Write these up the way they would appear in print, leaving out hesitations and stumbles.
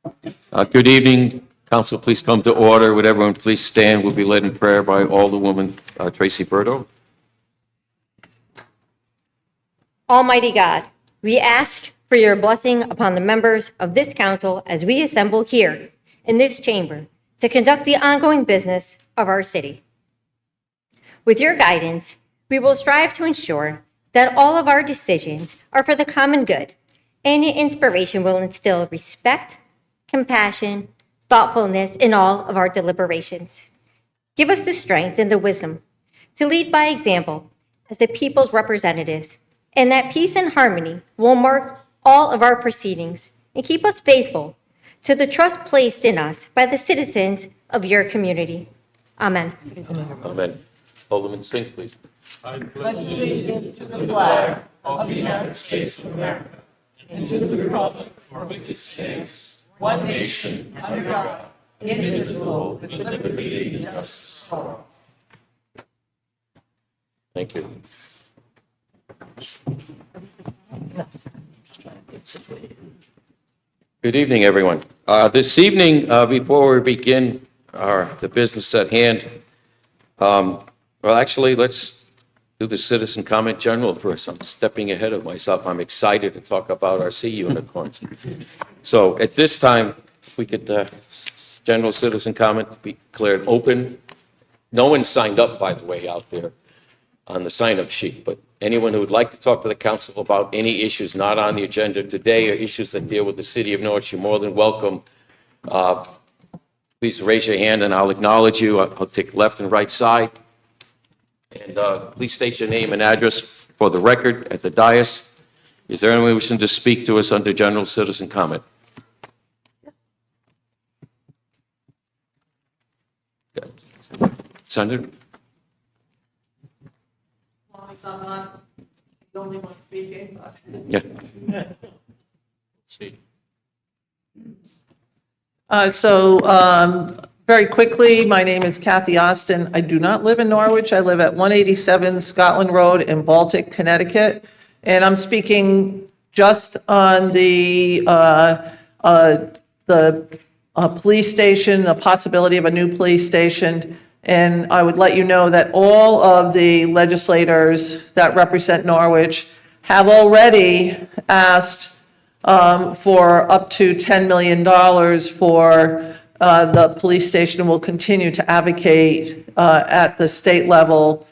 Good evening, council. Please come to order. Would everyone please stand? We'll be led in prayer by Alderwoman Tracy Berto. Almighty God, we ask for your blessing upon the members of this council as we assemble here in this chamber to conduct the ongoing business of our city. With your guidance, we will strive to ensure that all of our decisions are for the common good, and your inspiration will instill respect, compassion, thoughtfulness in all of our deliberations. Give us the strength and the wisdom to lead by example as the people's representatives, and that peace and harmony will mark all of our proceedings and keep us faithful to the trust placed in us by the citizens of your community. Amen. Amen. Alderman Singh, please. I pledge allegiance to the flag of the United States of America and to the republic for which it stands, one nation, under God, indivisible, with liberty and justice for all. Thank you. Good evening, everyone. This evening, before we begin the business at hand, well, actually, let's do the citizen comment general first. I'm stepping ahead of myself. I'm excited to talk about our sea unicorns. So at this time, if we could, general citizen comment be declared open. No one signed up, by the way, out there on the sign-up sheet, but anyone who would like to talk to the council about any issues not on the agenda today or issues that deal with the city of Norwich, you're more than welcome. Please raise your hand and I'll acknowledge you. I'll take left and right side. And please state your name and address for the record at the dais. Is there anyone wishing to speak to us under general citizen comment? Senator? As long as I'm not the only one speaking. Yeah. Very quickly, my name is Kathy Austin. I do not live in Norwich. I live at 187 Scotland Road in Baltic, Connecticut. And I'm speaking just on the police station, the possibility of a new police station. And I would let you know that all of the legislators that represent Norwich have already asked for up to $10 million for the police station, and will continue to advocate at the state level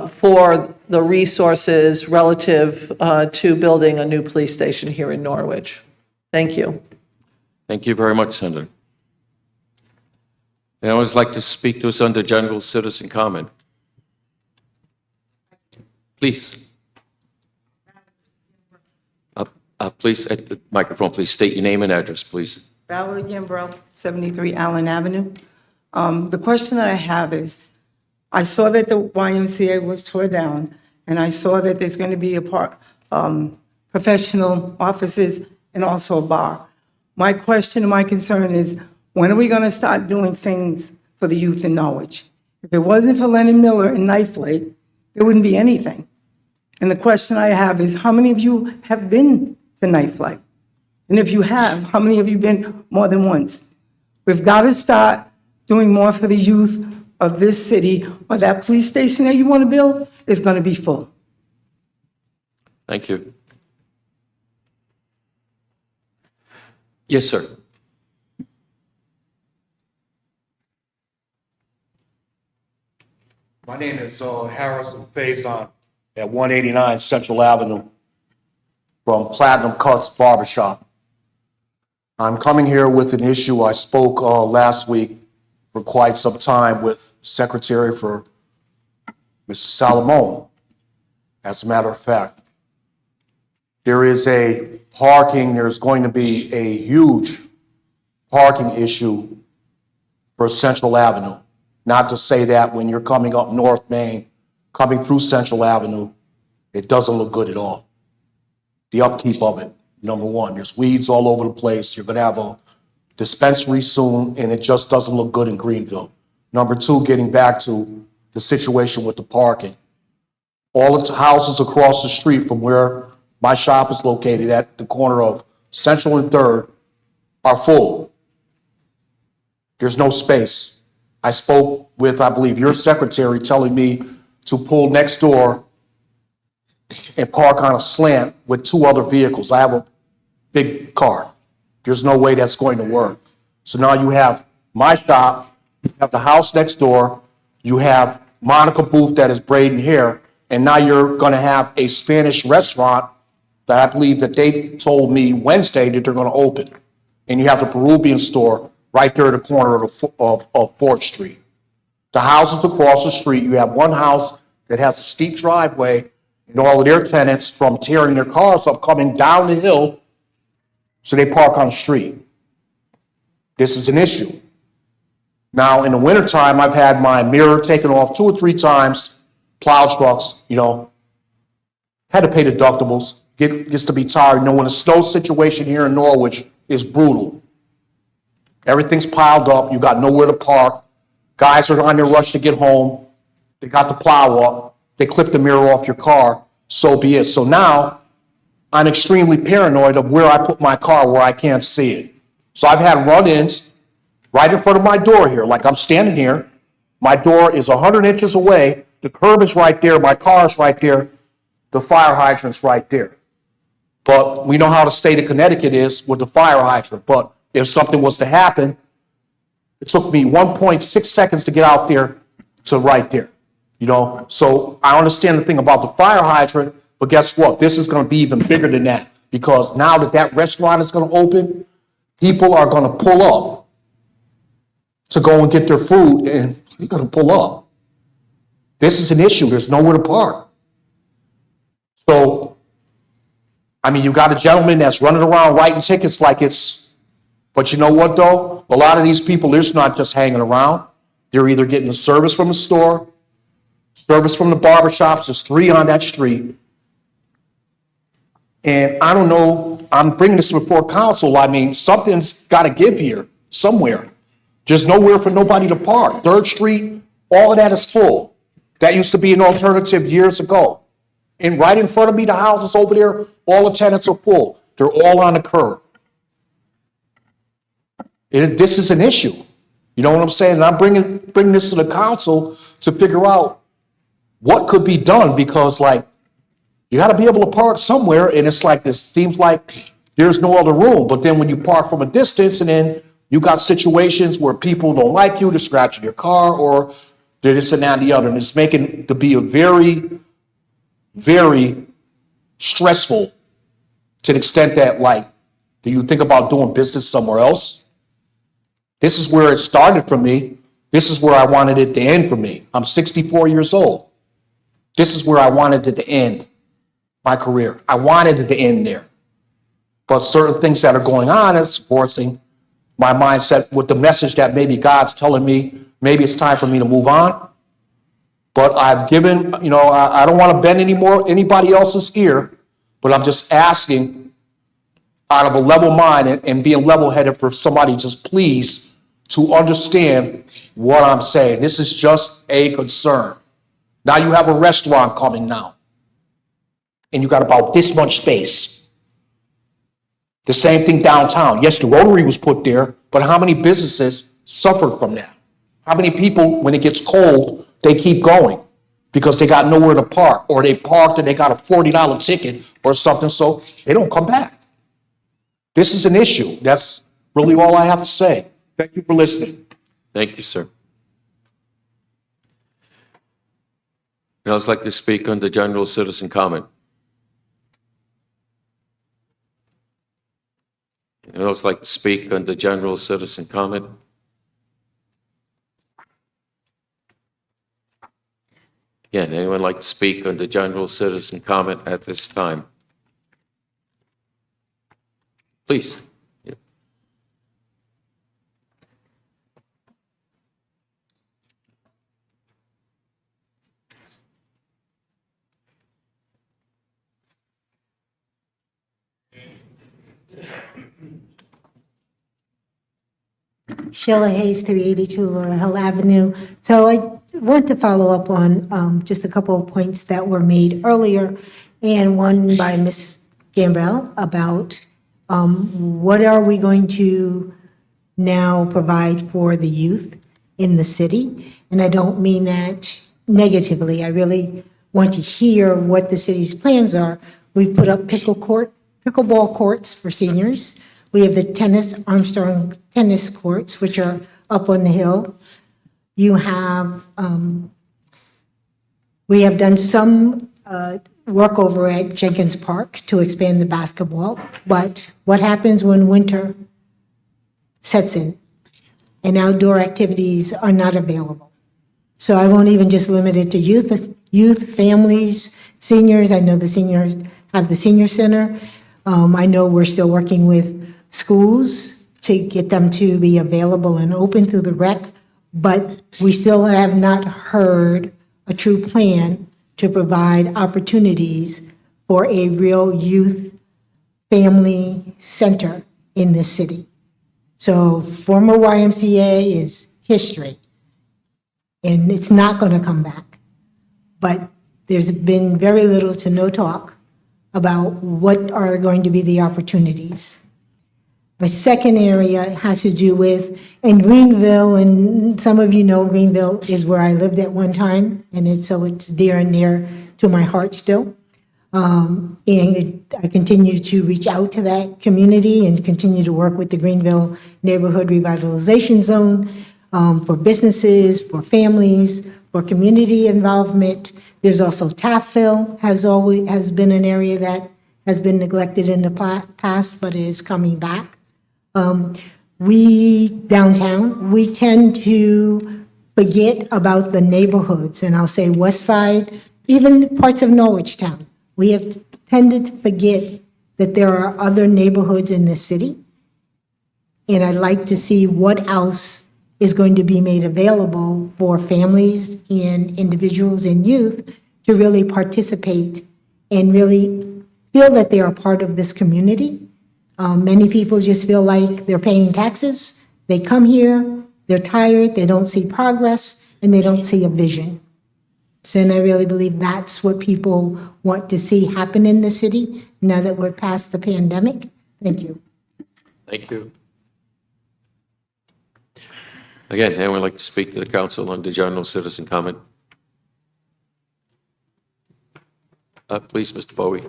for the resources relative to building a new police station here in Norwich. Thank you. Thank you very much, Senator. I always like to speak to us under general citizen comment. Please. Please, at the microphone, please state your name and address, please. Valerie Gimbro, 73 Allen Avenue. The question that I have is, I saw that the YMCA was tore down, and I saw that there's going to be professional offices and also a bar. My question and my concern is, when are we going to start doing things for the youth in Norwich? If it wasn't for Lennon Miller and Knife Lake, there wouldn't be anything. And the question I have is, how many of you have been to Knife Lake? And if you have, how many of you been more than once? We've got to start doing more for the youth of this city, or that police station that you want to build is going to be full. Thank you. Yes, sir. My name is Harrison Faison at 189 Central Avenue from Platinum Cuts Barbershop. I'm coming here with an issue. I spoke last week for quite some time with Secretary for Mr. Salomon. As a matter of fact, there is there's going to be a huge parking issue for Central Avenue. Not to say that when you're coming up North Main, coming through Central Avenue, it doesn't look good at all. The upkeep of it, number one, there's weeds all over the place. You're gonna have a dispensary soon, and it just doesn't look good in Greenville. Number two, getting back to the situation with the parking. All the houses across the street from where my shop is located at the corner of Central and 3rd are full. There's no space. I spoke with, I believe, your secretary telling me to pull next door and park on a slant with 2 other vehicles. I have a big car. There's no way that's going to work. So now you have my shop, you have the house next door, you have Monica Booth that is braiding hair, and now you're going to have a Spanish restaurant that I believe that they told me Wednesday that they're going to open. And you have the Peruvian store right there at the corner of 4th Street. The houses across the street, you have one house that has a steep driveway, and all of their tenants from tearing their cars up coming down the hill, so they park on the street. This is an issue. Now, in the wintertime, I've had my mirror taken off 2 or 3 times, plow trucks, had to pay deductibles, gets to be tired. When a snow situation here in Norwich is brutal. Everything's piled up, you got nowhere to park, guys are on their rush to get home, they got the plow up, they clip the mirror off your car, so be it. So now, I'm extremely paranoid of where I put my car where I can't see it. So I've had run-ins right in front of my door here, like I'm standing here, my door is 100 inches away, the curb is right there, my car is right there, the fire hydrant's right there. But we know how the state of Connecticut is with the fire hydrant, but if something was to happen, it took me 1.6 seconds to get out there to right there, So I understand the thing about the fire hydrant, but guess what? This is going to be even bigger than that, because now that restaurant is going to open, people are going to pull up to go and get their food, and they're going to pull up. This is an issue. There's nowhere to park. So, you got a gentleman that's running around writing tickets like it's, but you know what though? A lot of these people, they're not just hanging around. They're either getting a service from the store, service from the barbershops. There's 3 on that street. And I don't know, I'm bringing this before council. Something's got to give here somewhere. There's nowhere for nobody to park. 3rd Street, all of that is full. That used to be an alternative years ago. And right in front of me, the houses over there, all the tenants are full. They're all on the curb. This is an issue. You know what I'm saying? And I'm bringing this to the council to figure out what could be done, because you got to be able to park somewhere, and it's like this seems like there's no other room. But then when you park from a distance, and then you got situations where people don't like you, they're scratching your car, or they're this and that and the other, and it's making it to be a very, very stressful to the extent that do you think about doing business somewhere else? This is where it started for me. This is where I wanted it to end for me. I'm 64 years old. This is where I wanted it to end my career. I wanted it to end there. But certain things that are going on is forcing my mindset with the message that maybe God's telling me, maybe it's time for me to move on. But I've given, I don't want to bend anybody else's ear, but I'm just asking out of a level mind and being level-headed for somebody just please to understand what I'm saying. This is just a concern. Now you have a restaurant coming now, and you got about this much space. The same thing downtown. Yes, the Rotary was put there, but how many businesses suffered from that? How many people, when it gets cold, they keep going because they got nowhere to park, or they parked and they got a $40 ticket or something, so they don't come back. This is an issue. That's really all I have to say. Thank you for listening. Thank you, sir. I'd also like to speak on the general citizen comment. I'd also like to speak on the general citizen comment. Again, anyone like to speak on the general citizen comment at this time? Please. Yeah. Sheila Hayes, 382 Laurel Hill Avenue. So I want to follow up on just a couple of points that were made earlier, and one by Ms. Gambrell about What are we going to now provide for the youth in the city? And I don't mean that negatively. I really want to hear what the city's plans are. We've put up pickleball courts for seniors. We have the Armstrong tennis courts, which are up on the hill. You have, we have done some work over at Jenkins Park to expand the basketball, but what happens when winter sets in and outdoor activities are not available? So I won't even just limit it to youth, families, seniors. I know the seniors have the senior center. I know we're still working with schools to get them to be available and open through the rec, but we still have not heard a true plan to provide opportunities for a real youth family center in this city. So former YMCA is history, and it's not going to come back. But there's been very little to no talk about what are going to be the opportunities. The second area has to do with, in Greenville, and some of you know Greenville is where I lived at one time, and it's dear and near to my heart still. I continue to reach out to that community and continue to work with the Greenville Neighborhood Revitalization Zone for businesses, for families, for community involvement. There's also Taffville has been an area that has been neglected in the past, but is coming back. Downtown, we tend to forget about the neighborhoods, and I'll say West Side, even parts of Norwich Town. We have tended to forget that there are other neighborhoods in the city, and I'd like to see what else is going to be made available for families and individuals and youth to really participate and really feel that they are part of this community. Many people just feel like they're paying taxes. They come here, they're tired, they don't see progress, and they don't see a vision. So, and I really believe that's what people want to see happen in the city now that we're past the pandemic. Thank you. Thank you. Again, anyone would like to speak to the council on the general citizen comment? Please, Mr. Bowie.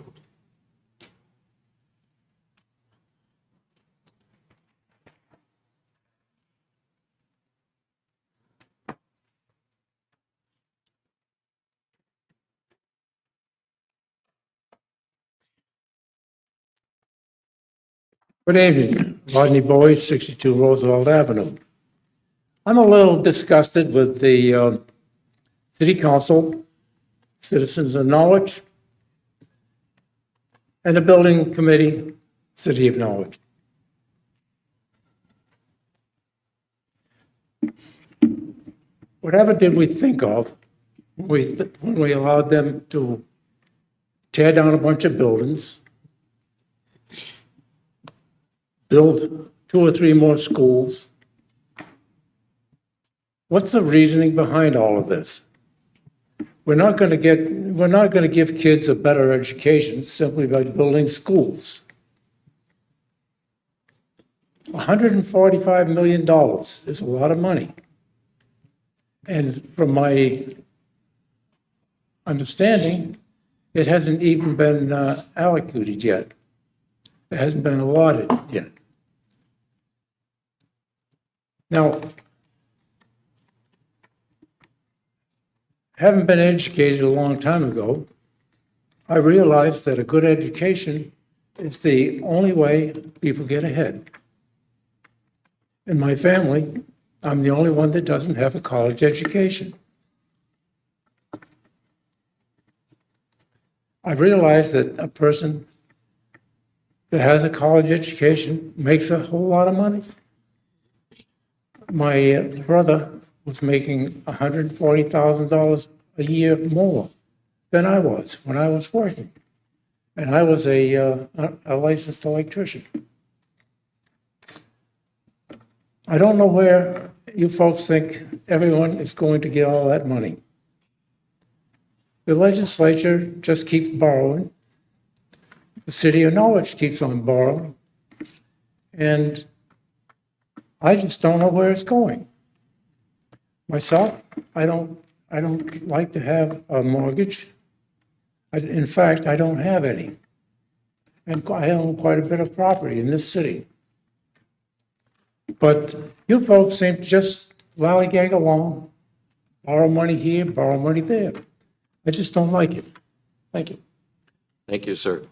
Good evening. Rodney Bowie, 62 Roosevelt Avenue. I'm a little disgusted with the city council, citizens of Norwich, and the building committee, city of Norwich. Whatever did we think of when we allowed them to tear down a bunch of buildings, build 2 or 3 more schools? What's the reasoning behind all of this? We're not going to give kids a better education simply by building schools. $145 million is a lot of money. And from my understanding, it hasn't even been allocated yet. It hasn't been allotted yet. Now, having been educated a long time ago, I realized that a good education is the only way people get ahead. In my family, I'm the only one that doesn't have a college education. I realized that a person that has a college education makes a whole lot of money. My brother was making $140,000 a year more than I was when I was working. And I was a licensed electrician. I don't know where you folks think everyone is going to get all that money. The legislature just keeps borrowing. The city of Norwich keeps on borrowing. And I just don't know where it's going. Myself, I don't like to have a mortgage. In fact, I don't have any. And I own quite a bit of property in this city. But you folks seem to just lollygag along, borrow money here, borrow money there. I just don't like it. Thank you. Thank you, sir.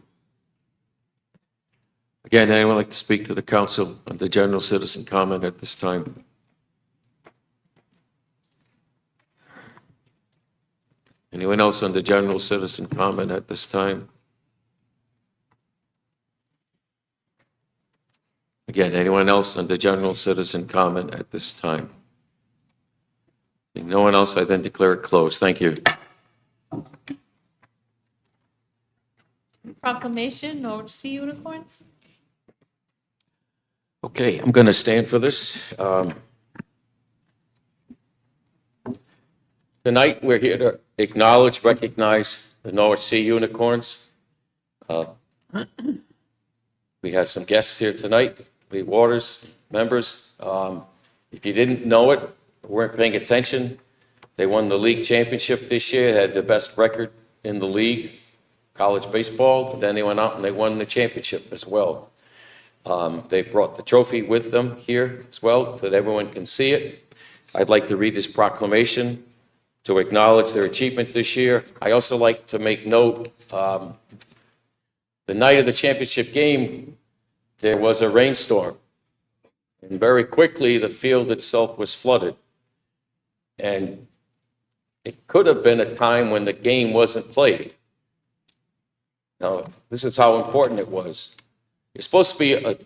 Again, anyone like to speak to the council on the general citizen comment at this time? Anyone else on the general citizen comment at this time? Again, anyone else on the general citizen comment at this time? If no one else, I then declare it closed. Thank you. Proclamation, Norwich Sea Unicorns. Okay, I'm going to stand for this. Tonight, we're here to acknowledge, recognize the Norwich Sea Unicorns. We have some guests here tonight, the Waters members. If you didn't know it, weren't paying attention, they won the league championship this year, had the best record in the league, college baseball. Then they went out and they won the championship as well. They brought the trophy with them here as well, so that everyone can see it. I'd like to read this proclamation to acknowledge their achievement this year. I also like to make note, the night of the championship game, there was a rainstorm. And very quickly, the field itself was flooded. And it could have been a time when the game wasn't played. Now, this is how important it was. It's supposed to be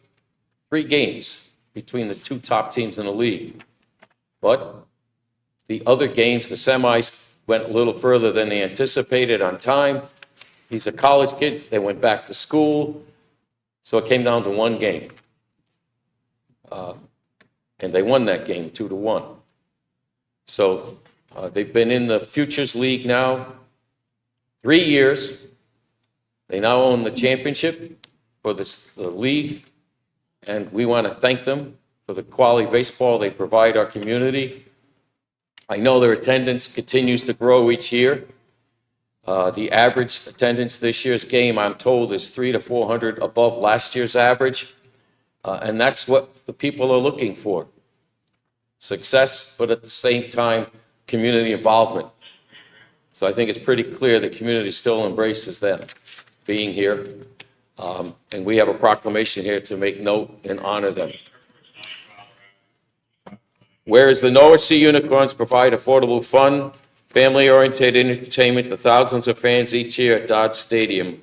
3 games between the 2 top teams in the league. But the other games, the semis, went a little further than they anticipated on time. These are college kids. They went back to school. So it came down to 1 game. And they won that game 2-1. So they've been in the Futures League now 3 years. They now own the championship for the league. And we want to thank them for the quality baseball they provide our community. I know their attendance continues to grow each year. The average attendance this year's game, I'm told, is 300 to 400 above last year's average. And that's what the people are looking for. Success, but at the same time, community involvement. So I think it's pretty clear the community still embraces them being here. And we have a proclamation here to make note and honor them. Whereas the Norwich Sea Unicorns provide affordable fun, family-oriented entertainment to thousands of fans each year at Dodge Stadium.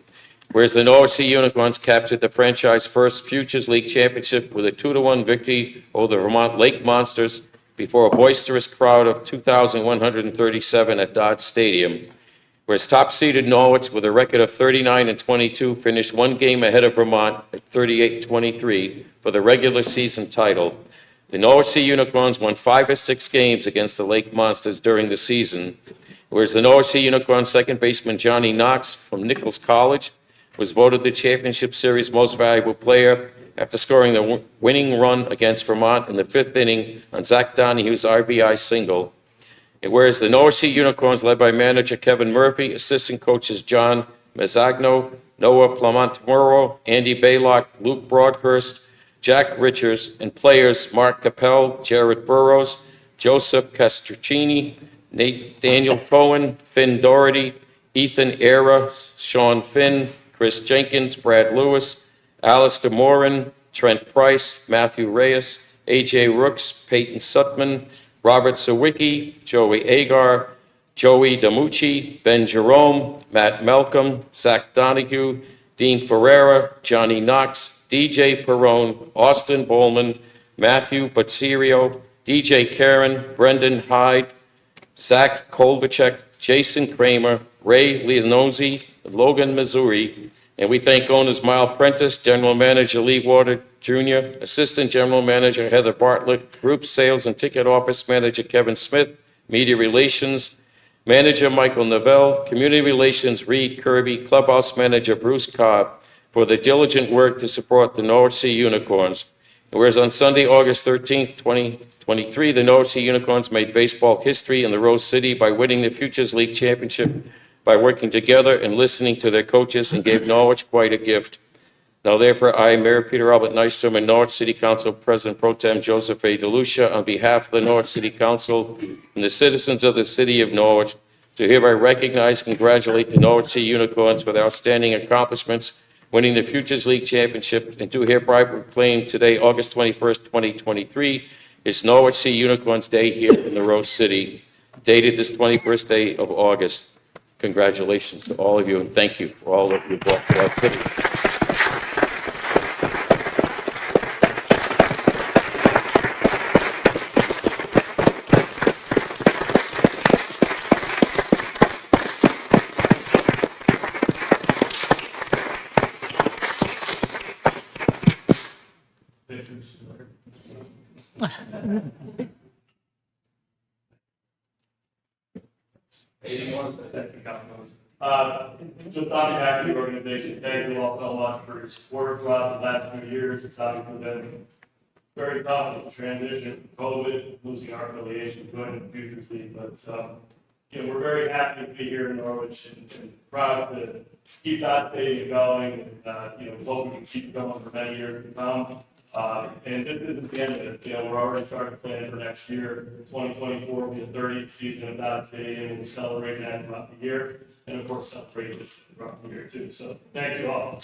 Whereas the Norwich Sea Unicorns captured the franchise first Futures League championship with a 2-1 victory over the Vermont Lake Monsters before a boisterous crowd of 2,137 at Dodge Stadium. Whereas top-seeded Norwich with a record of 39-22 finished 1 game ahead of Vermont at 38-23 for the regular season title. The Norwich Sea Unicorns won 5 or 6 games against the Lake Monsters during the season, whereas the Norwich Sea Unicorns second baseman Johnny Knox from Nichols College was voted the championship series most valuable player after scoring the winning run against Vermont in the 5th inning on Zach Donahue's RBI single. And whereas the Norwich Sea Unicorns, led by manager Kevin Murphy, assistant coaches John Mazzagno, Noah Plamontemuro, Andy Baylock, Luke Broadhurst, Jack Richards, and players Mark Capel, Jared Burrows, Joseph Castruccini, Daniel Cohen, Finn Doherty, Ethan Era, Sean Finn, Chris Jenkins, Brad Lewis, Alistair Morin, Trent Price, Matthew Reyes, AJ Rooks, Peyton Sutman, Robert Sawicki, Joey Agar, Joey Damucci, Ben Jerome, Matt Malcolm, Zach Donahue, Dean Ferreira, Johnny Knox, DJ Perrone, Austin Bowman, Matthew Bazzirio, DJ Karen, Brendan Hyde, Zach Kolvacek, Jason Kramer, Ray Leonozzi, Logan Missouri, and we thank owners Mile Prentice, General Manager Lee Water Jr., Assistant General Manager Heather Bartlett, Group Sales and Ticket Office Manager Kevin Smith, Media Relations Manager Michael Novell, Community Relations Reed Kirby, Clubhouse Manager Bruce Cobb, for the diligent work to support the Norwich Sea Unicorns. Whereas on Sunday, August 13th, 2023, the Norwich City Unicorns made baseball history in the Rose City by winning the Futures League Championship by working together and listening to their coaches, and gave Norwich quite a gift. Now therefore, I, Mayor Peter Albert Nystrom, and Norwich City Council President Pro Tem Joseph A. DeLucia, on behalf of the Norwich City Council and the citizens of the city of Norwich, to hereby recognize and congratulate the Norwich City Unicorns for their outstanding accomplishments, winning the Futures League Championship, and to hereby proclaim today, August 21st, 2023, is Norwich City Unicorns Day here in the Rose City, dated this 21st day of August. Congratulations to all of you, and thank you for all of your brought to our city. Just on behalf of the organization, thank you all so much for your support throughout the last few years. It's obviously been very tough with the transition, COVID, losing our affiliation, joining the Futures League, but we're very happy to be here in Norwich and proud to keep that stadium going. And we hope we can keep it going for many years to come. And this isn't the end of it. We're already starting to plan for next year. 2024 will be the 30th season of that stadium, and we celebrate that throughout the year. And of course, celebrate this throughout the year too. So thank you all.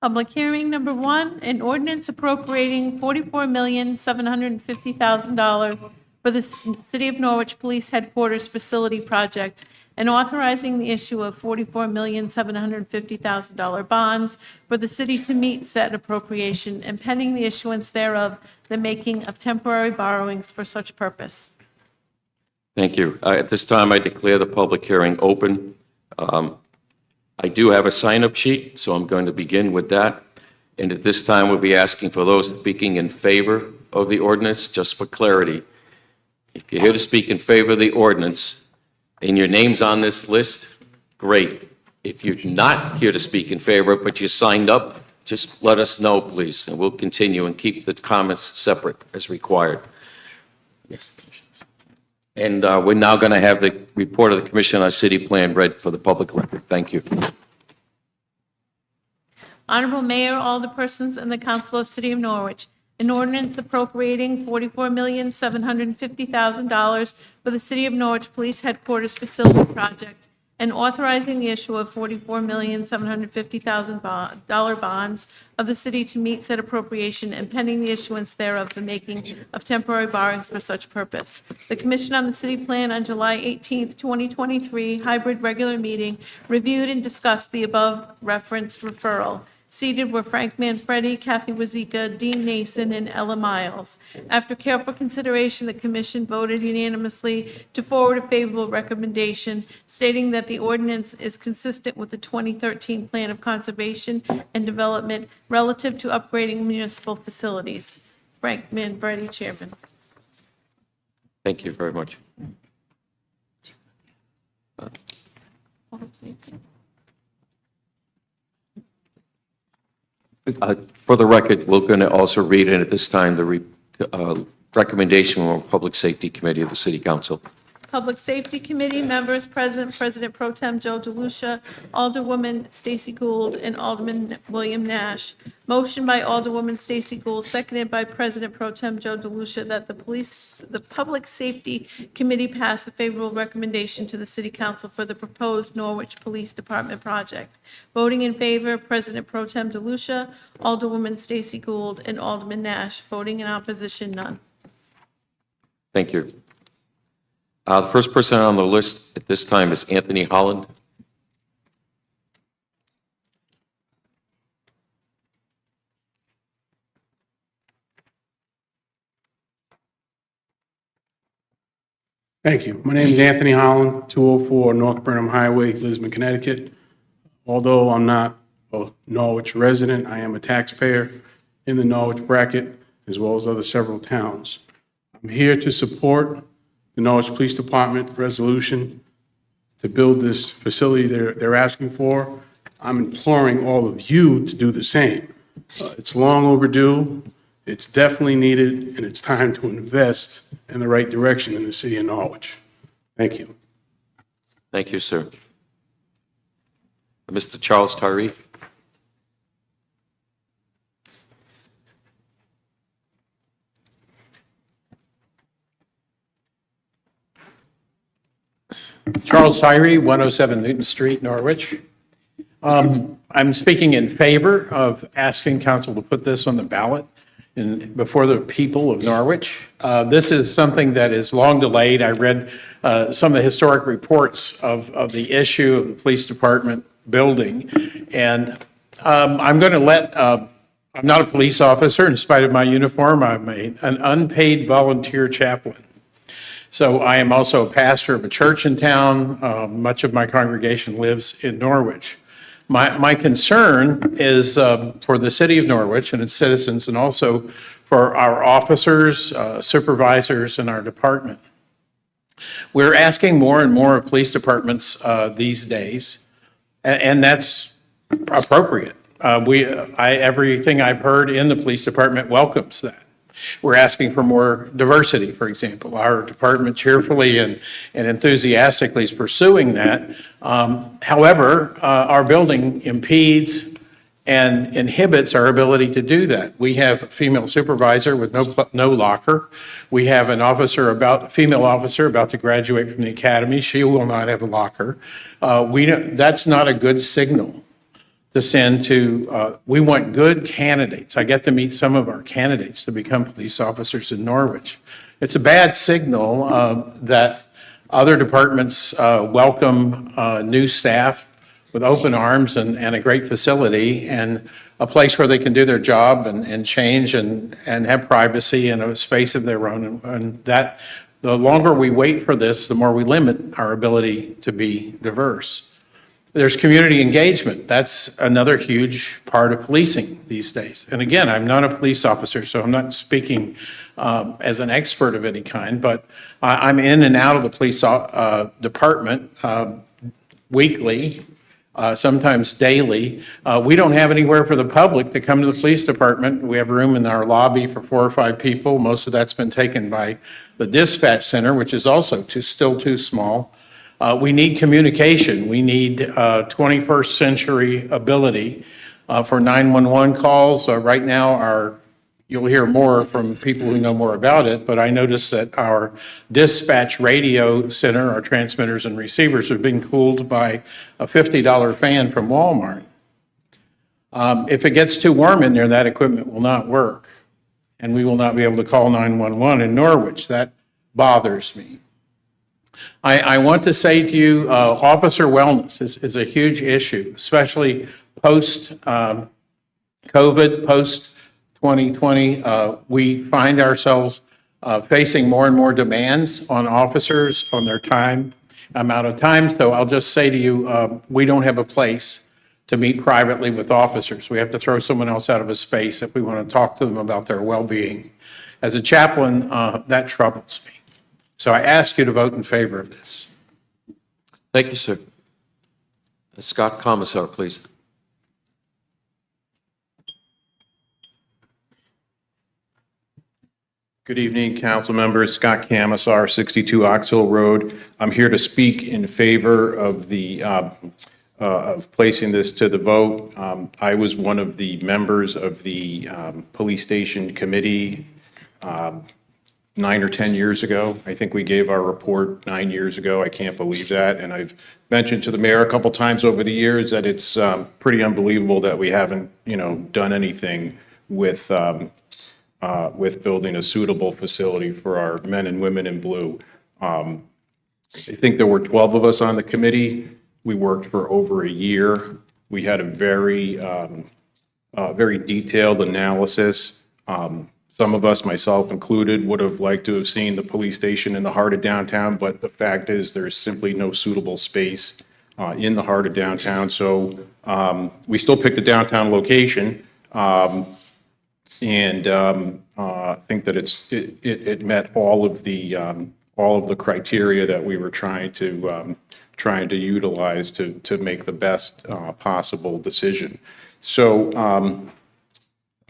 Public hearing number 1, an ordinance appropriating $44,750,000 for the City of Norwich Police Headquarters Facility Project and authorizing the issue of $44,750,000 bonds for the city to meet said appropriation and pending the issuance thereof, the making of temporary borrowings for such purpose. Thank you. At this time, I declare the public hearing open. I do have a sign-up sheet, so I'm going to begin with that. And at this time, we'll be asking for those speaking in favor of the ordinance, just for clarity. If you're here to speak in favor of the ordinance and your name's on this list, great. If you're not here to speak in favor, but you signed up, just let us know, please, and we'll continue and keep the comments separate as required. Yes. And we're now going to have the report of the Commission on City Plan read for the public record. Thank you. Honorable Mayor, Alderpersons, and the Council of City of Norwich, an ordinance appropriating $44,750,000 for the City of Norwich Police Headquarters Facility Project and authorizing the issue of $44,750,000 bonds of the city to meet said appropriation and pending the issuance thereof, the making of temporary borrowings for such purpose. The Commission on the City Plan on July 18th, 2023, hybrid regular meeting, reviewed and discussed the above referenced referral. Seated were Frank Manfredi, Kathy Wazika, Dean Nason, and Ella Miles. After careful consideration, the Commission voted unanimously to forward a favorable recommendation, stating that the ordinance is consistent with the 2013 Plan of Conservation and Development relative to upgrading municipal facilities. Frank Manfredi, Chairman. Thank you very much. For the record, we're going to also read in at this time the recommendation from the Public Safety Committee of the City Council. Public Safety Committee members, President Pro Tem Joe DeLucia, Alderwoman Stacy Gould, and Alderman William Nash. Motion by Alderwoman Stacy Gould, seconded by President Pro Tem Joe DeLucia, that the Public Safety Committee pass a favorable recommendation to the City Council for the proposed Norwich Police Department project. Voting in favor, President Pro Tem DeLucia, Alderwoman Stacy Gould, and Alderman Nash. Voting in opposition, none. Thank you. The first person on the list at this time is Anthony Holland. Thank you. My name is Anthony Holland, 204 North Burnham Highway, Lisbon, Connecticut. Although I'm not a Norwich resident. I am a taxpayer in the Norwich bracket, as well as other several towns. I'm here to support the Norwich Police Department resolution to build this facility they're asking for. I'm imploring all of you to do the same. It's long overdue, it's definitely needed, and it's time to invest in the right direction in the city of Norwich. Thank you. Thank you, sir. Mr. Charles Tyree. Charles Tyree, 107 Newton Street, Norwich. I'm speaking in favor of asking council to put this on the ballot before the people of Norwich. This is something that is long delayed. I read some of the historic reports of the issue of the police department building. And I'm going to I'm not a police officer in spite of my uniform. I'm an unpaid volunteer chaplain. So I am also a pastor of a church in town. Much of my congregation lives in Norwich. My concern is for the city of Norwich and its citizens, and also for our officers, supervisors, and our department. We're asking more and more of police departments these days, and that's appropriate. Everything I've heard in the police department welcomes that. We're asking for more diversity, for example. Our department cheerfully and enthusiastically is pursuing that. However, our building impedes and inhibits our ability to do that. We have a female supervisor with no locker. We have a female officer about to graduate from the academy. She will not have a locker. That's not a good signal to send to, we want good candidates. I get to meet some of our candidates to become police officers in Norwich. It's a bad signal that other departments welcome new staff with open arms and a great facility and a place where they can do their job and change and have privacy and a space of their own. And that, the longer we wait for this, the more we limit our ability to be diverse. There's community engagement. That's another huge part of policing these days. And again, I'm not a police officer, so I'm not speaking as an expert of any kind, but I'm in and out of the police department weekly, sometimes daily. We don't have anywhere for the public to come to the police department. We have room in our lobby for 4 or 5 people. Most of that's been taken by the dispatch center, which is also still too small. We need communication. We need 21st century ability for 911 calls. Right now, you'll hear more from people who know more about it, but I noticed that our dispatch radio center, our transmitters and receivers, are being cooled by a $50 fan from Walmart. If it gets too warm in there, that equipment will not work, and we will not be able to call 911 in Norwich. That bothers me. I want to say to you, officer wellness is a huge issue, especially post-COVID, post-2020. We find ourselves facing more and more demands on officers, on their amount of time. So I'll just say to you, we don't have a place to meet privately with officers. We have to throw someone else out of a space if we want to talk to them about their well-being. As a chaplain, that troubles me. So I ask you to vote in favor of this. Thank you, sir. Scott Commissar, please. Good evening, council members. Scott Commissar, 62 Ox Hill Road. I'm here to speak in favor of of placing this to the vote. I was one of the members of the police station committee 9 or 10 years ago. I think we gave our report 9 years ago. I can't believe that. And I've mentioned to the mayor a couple times over the years that it's pretty unbelievable that we haven't, done anything with building a suitable facility for our men and women in blue. I think there were 12 of us on the committee. We worked for over a year. We had a very detailed analysis. Some of us, myself included, would have liked to have seen the police station in the heart of downtown, but the fact is there's simply no suitable space in the heart of downtown. So we still picked the downtown location, and I think that it met all of the criteria that we were trying to utilize to make the best possible decision. So,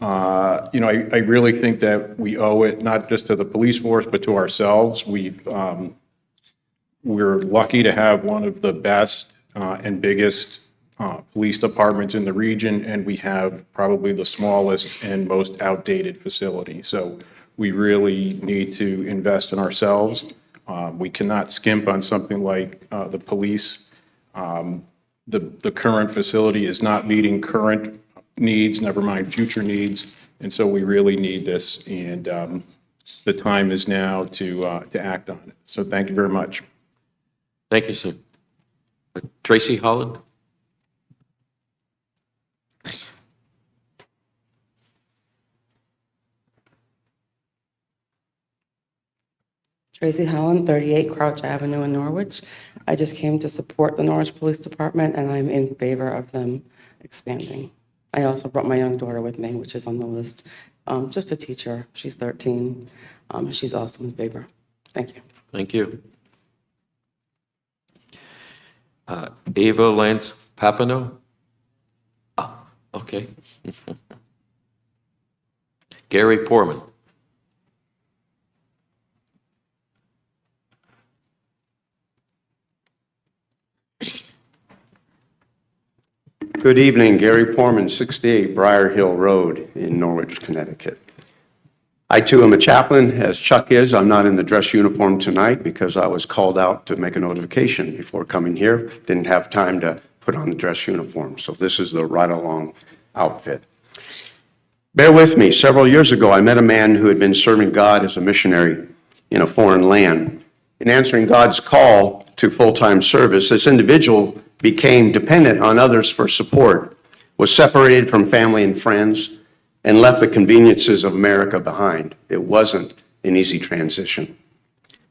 I really think that we owe it not just to the police force, but to ourselves. We're lucky to have one of the best and biggest police departments in the region, and we have probably the smallest and most outdated facility. So we really need to invest in ourselves. We cannot skimp on something like the police. The current facility is not meeting current needs, never mind future needs, and so we really need this, and the time is now to act on it. So thank you very much. Thank you, sir. Tracy Holland? Tracy Holland, 38 Crouch Avenue in Norwich. I just came to support the Norwich Police Department, and I'm in favor of them expanding. I also brought my young daughter with me, which is on the list. Just a teacher. She's 13. She's also in favor. Thank you. Thank you. Ava Lance Papano? Oh, okay. Gary Portman? Good evening, Gary Portman, 68 Briar Hill Road in Norwich, Connecticut. I too am a chaplain, as Chuck is. I'm not in the dress uniform tonight because I was called out to make a notification before coming here. Didn't have time to put on the dress uniform, so this is the ride-along outfit. Bear with me. Several years ago, I met a man who had been serving God as a missionary in a foreign land. In answering God's call to full-time service, this individual became dependent on others for support, was separated from family and friends, and left the conveniences of America behind. It wasn't an easy transition.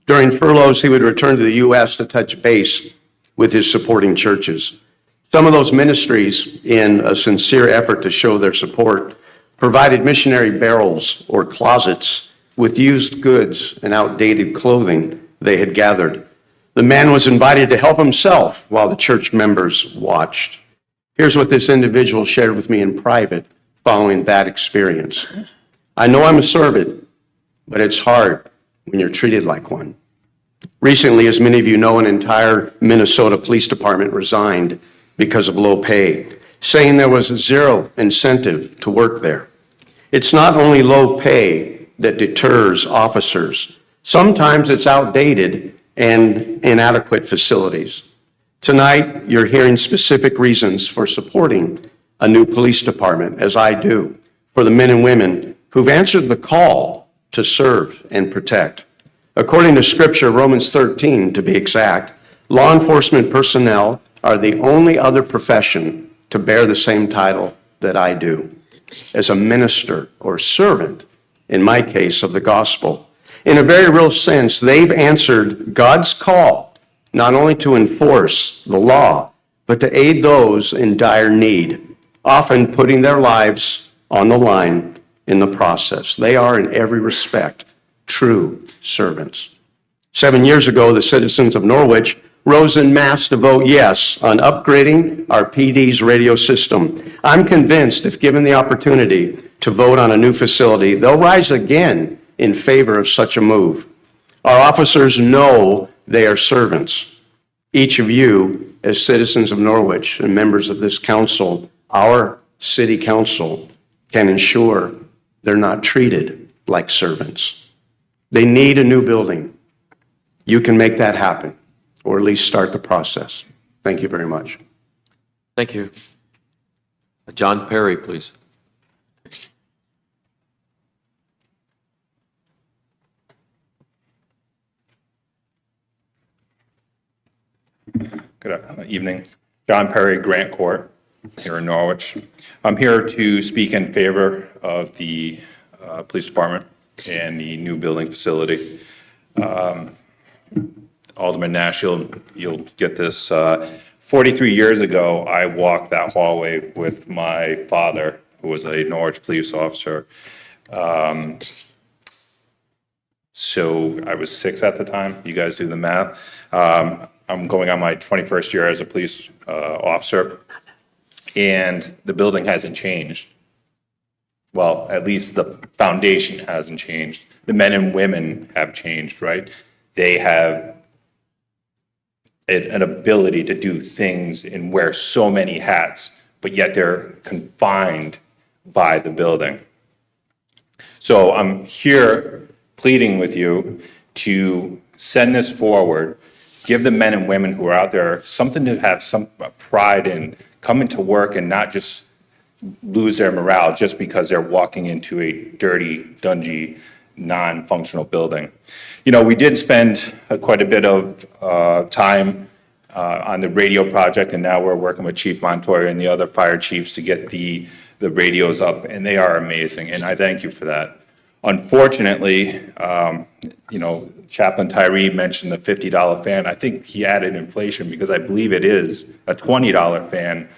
During furloughs, he would return to the U.S. to touch base with his supporting churches. Some of those ministries, in a sincere effort to show their support, provided missionary barrels or closets with used goods and outdated clothing they had gathered. The man was invited to help himself while the church members watched. Here's what this individual shared with me in private following that experience. I know I'm a servant, but it's hard when you're treated like one. Recently, as many of you know, an entire Minnesota Police Department resigned because of low pay, saying there was zero incentive to work there. It's not only low pay that deters officers. Sometimes it's outdated and inadequate facilities. Tonight, you're hearing specific reasons for supporting a new police department, as I do, for the men and women who've answered the call to serve and protect. According to Scripture, Romans 13 to be exact, law enforcement personnel are the only other profession to bear the same title that I do, as a minister or servant, in my case, of the gospel. In a very real sense, they've answered God's call not only to enforce the law, but to aid those in dire need, often putting their lives on the line in the process. They are, in every respect, true servants. 7 years ago, the citizens of Norwich rose en masse to vote yes on upgrading our PD's radio system. I'm convinced if given the opportunity to vote on a new facility, they'll rise again in favor of such a move. Our officers know they are servants. Each of you, as citizens of Norwich and members of this council, our city council, can ensure they're not treated like servants. They need a new building. You can make that happen, or at least start the process. Thank you very much. Thank you. John Perry, please. Good evening. John Perry, Grant Court, here in Norwich. I'm here to speak in favor of the police department and the new building facility. Alderman Nash, you'll get this 43 years ago, I walked that hallway with my father, who was a Norwich police officer. So I was 6 at the time. You guys do the math. I'm going on my 21st year as a police officer, and the building hasn't changed. Well, at least the foundation hasn't changed. The men and women have changed, right? They have an ability to do things and wear so many hats, but yet they're confined by the building. So I'm here pleading with you to send this forward, give the men and women who are out there something to have some pride in, come into work and not just lose their morale just because they're walking into a dirty, dungy, non-functional building. You know, we did spend quite a bit of time on the radio project, and now we're working with Chief Montoya and the other fire chiefs to get the radios up, and they are amazing, and I thank you for that. Unfortunately, you know, Chaplain Tyree mentioned the $50 fan. I think he added inflation because I believe it is a $20 fan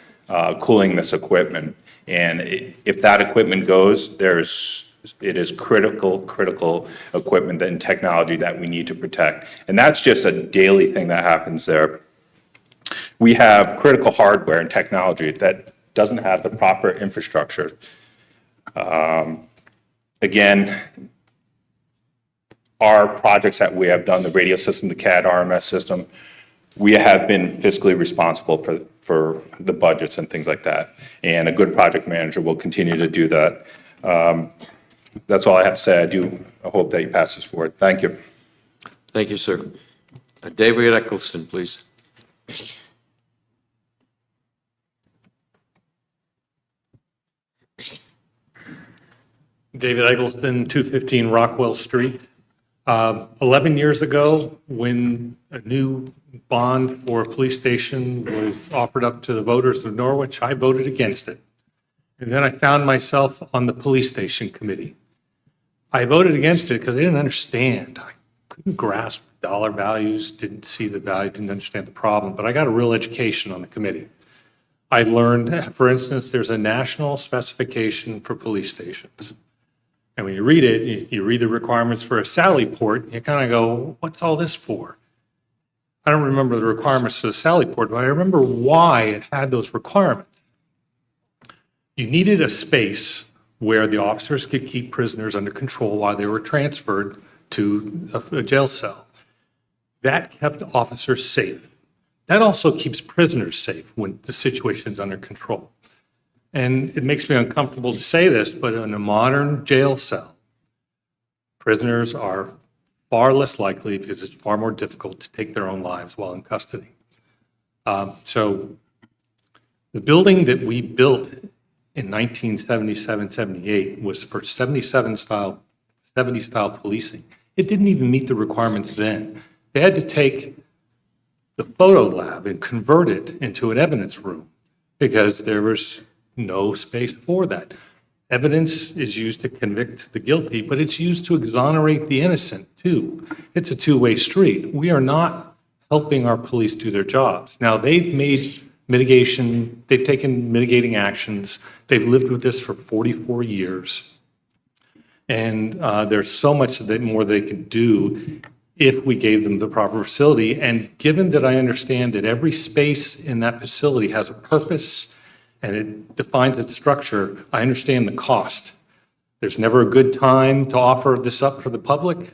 cooling this equipment. And if that equipment goes, it is critical equipment and technology that we need to protect. And that's just a daily thing that happens there. We have critical hardware and technology that doesn't have the proper infrastructure. Again, our projects that we have done, the radio system, the CAD RMS system, we have been fiscally responsible for the budgets and things like that. And a good project manager will continue to do that. That's all I have to say. I hope that you pass this forward. Thank you. Thank you, sir. David Eccleston, please. David Eggleston, 215 Rockwell Street. 11 years ago, when a new bond for a police station was offered up to the voters of Norwich, I voted against it. And then I found myself on the police station committee. I voted against it because I didn't understand. I couldn't grasp dollar values, didn't see the value, didn't understand the problem, but I got a real education on the committee. I learned, for instance, there's a national specification for police stations. And when you read it, you read the requirements for a Sally port, you kind of go, what's all this for? I don't remember the requirements for the Sally port, but I remember why it had those requirements. You needed a space where the officers could keep prisoners under control while they were transferred to a jail cell. That kept officers safe. That also keeps prisoners safe when the situation's under control. And it makes me uncomfortable to say this, but in a modern jail cell, prisoners are far less likely, because it's far more difficult, to take their own lives while in custody. So the building that we built in 1977-78 was for 70s style policing. It didn't even meet the requirements then. They had to take the photo lab and convert it into an evidence room because there was no space for that. Evidence is used to convict the guilty, but it's used to exonerate the innocent too. It's a two-way street. We are not helping our police do their jobs. Now, they've taken mitigating actions. They've lived with this for 44 years. And there's so much more they could do if we gave them the proper facility. And given that I understand that every space in that facility has a purpose and it defines its structure, I understand the cost. There's never a good time to offer this up for the public,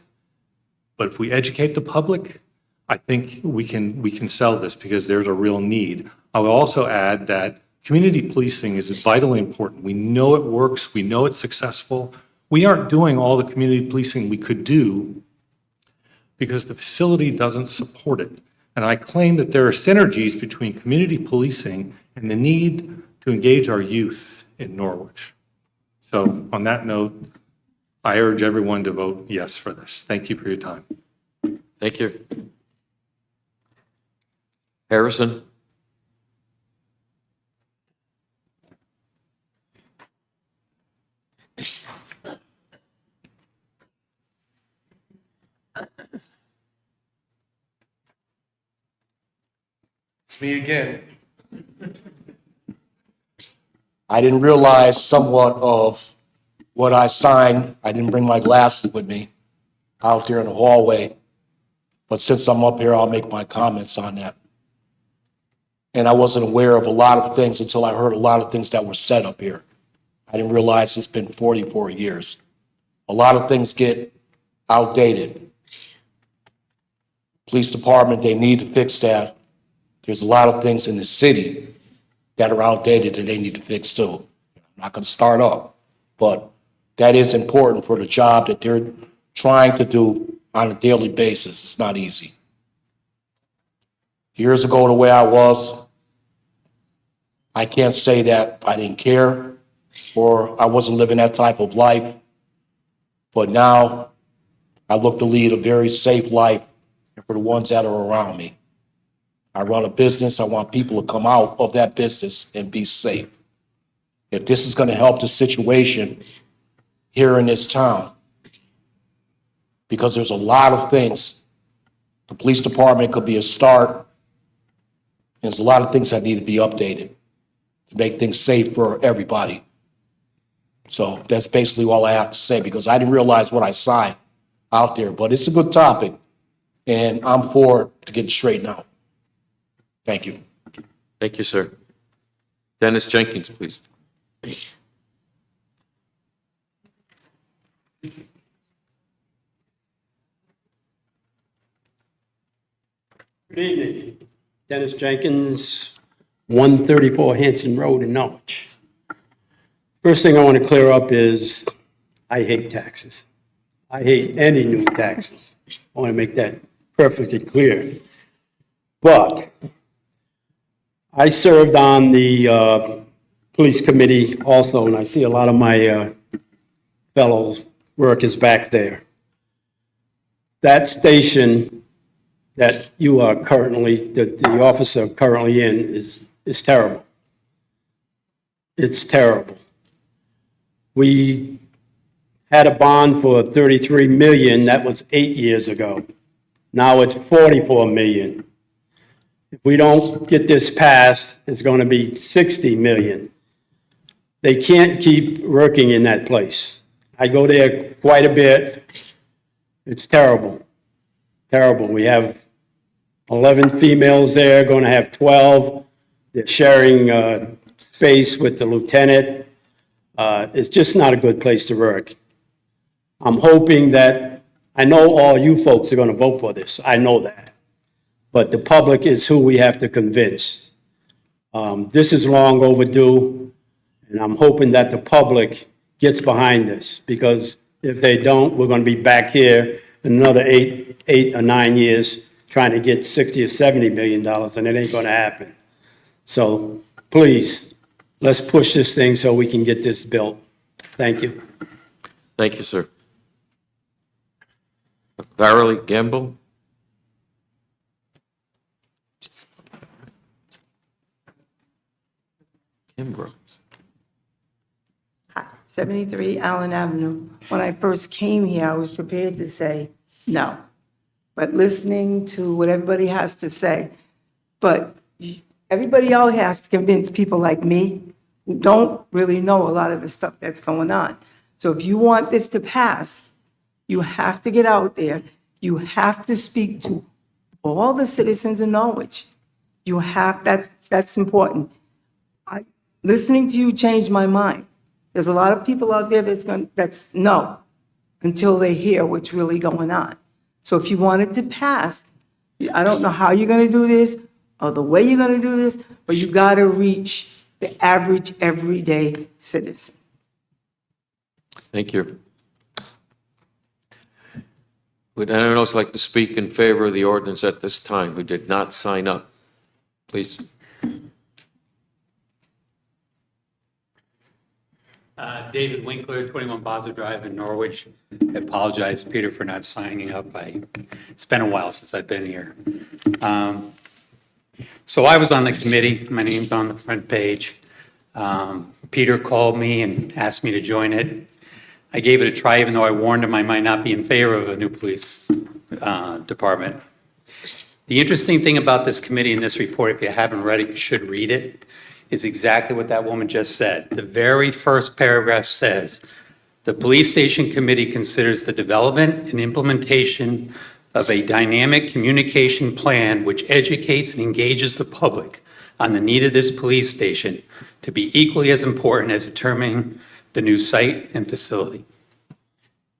but if we educate the public, I think we can sell this because there's a real need. I will also add that community policing is vitally important. We know it works, we know it's successful. We aren't doing all the community policing we could do because the facility doesn't support it. And I claim that there are synergies between community policing and the need to engage our youth in Norwich. So on that note, I urge everyone to vote yes for this. Thank you for your time. Thank you. Harrison? It's me again. I didn't realize somewhat of what I signed. I didn't bring my glasses with me out there in the hallway. But since I'm up here, I'll make my comments on that. And I wasn't aware of a lot of things until I heard a lot of things that were said up here. I didn't realize it's been 44 years. A lot of things get outdated. Police department, they need to fix that. There's a lot of things in the city that are outdated that they need to fix too. I'm not going to start up, but that is important for the job that they're trying to do on a daily basis. It's not easy. Years ago, the way I was, I can't say that I didn't care or I wasn't living that type of life, but now I look to lead a very safe life for the ones that are around me. I run a business. I want people to come out of that business and be safe. If this is going to help the situation here in this town, because there's a lot of things, the police department could be a start. There's a lot of things that need to be updated to make things safe for everybody. So that's basically all I have to say, because I didn't realize what I signed out there, but it's a good topic, and I'm for it to get it straightened out. Thank you. Thank you, sir. Dennis Jenkins, please. Good evening. Dennis Jenkins, 134 Hanson Road in Norwich. First thing I want to clear up is I hate taxes. I hate any new taxes. I want to make that perfectly clear. But I served on the police committee also, and I see a lot of my fellows workers back there. That station that you are currently, the officer currently in is terrible. It's terrible. We had a bond for 33 million, that was 8 years ago. Now it's 44 million. If we don't get this passed, it's going to be 60 million. They can't keep working in that place. I go there quite a bit. It's terrible, terrible. We have 11 females there, going to have 12. They're sharing space with the lieutenant. It's just not a good place to work. I'm hoping that, I know all you folks are going to vote for this. I know that. But the public is who we have to convince. This is long overdue, and I'm hoping that the public gets behind this, because if they don't, we're going to be back here in another eight or 9 years trying to get 60 or 70 million dollars, and it ain't going to happen. So please, let's push this thing so we can get this built. Thank you. Thank you, sir. Verily Gamble. Kimbrough. 73 Allen Avenue. When I first came here, I was prepared to say no. But listening to what everybody has to say, but everybody else has to convince people like me who don't really know a lot of the stuff that's going on. So if you want this to pass, you have to get out there. You have to speak to all the citizens in Norwich. You have, that's important. Listening to you changed my mind. There's a lot of people out there that's no, until they hear what's really going on. So if you want it to pass, I don't know how you're going to do this or the way you're going to do this, but you got to reach the average everyday citizen. Thank you. Would anyone else like to speak in favor of the ordinance at this time who did not sign up? Please. David Winkler, 21 Basel Drive in Norwich. I apologize, Peter, for not signing up. It's been a while since I've been here. So I was on the committee. My name's on the front page. Peter called me and asked me to join it. I gave it a try, even though I warned him I might not be in favor of a new police department. The interesting thing about this committee and this report, if you haven't read it, you should read it, is exactly what that woman just said. The very first paragraph says, "The Police Station Committee considers the development and implementation of a dynamic communication plan which educates and engages the public on the need of this police station to be equally as important as determining the new site and facility."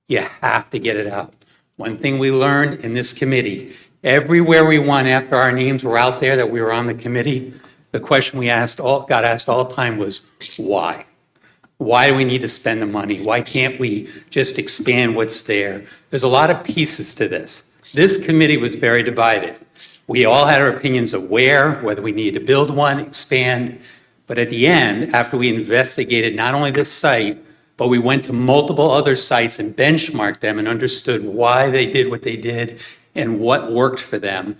You have to get it out. One thing we learned in this committee, everywhere we went after our names were out there that we were on the committee, the question we got asked all the time was, why? Why do we need to spend the money? Why can't we just expand what's there? There's a lot of pieces to this. This committee was very divided. We all had our opinions of whether we need to build one, expand. But at the end, after we investigated not only this site, but we went to multiple other sites and benchmarked them and understood why they did what they did and what worked for them,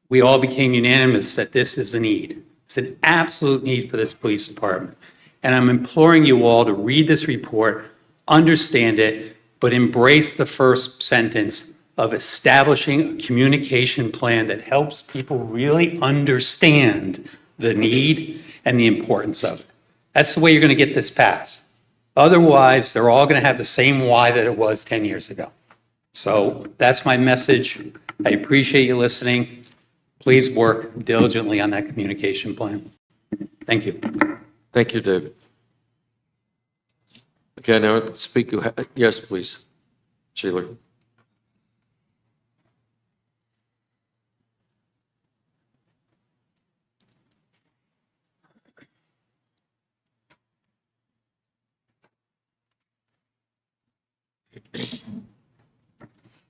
we all became unanimous that this is a need. It's an absolute need for this police department. And I'm imploring you all to read this report, understand it, but embrace the first sentence of establishing a communication plan that helps people really understand the need and the importance of it. That's the way you're going to get this passed. Otherwise, they're all going to have the same why that it was 10 years ago. So that's my message. I appreciate you listening. Please work diligently on that communication plan. Thank you. Thank you, David. Okay, now speak. Yes, please. Sheila.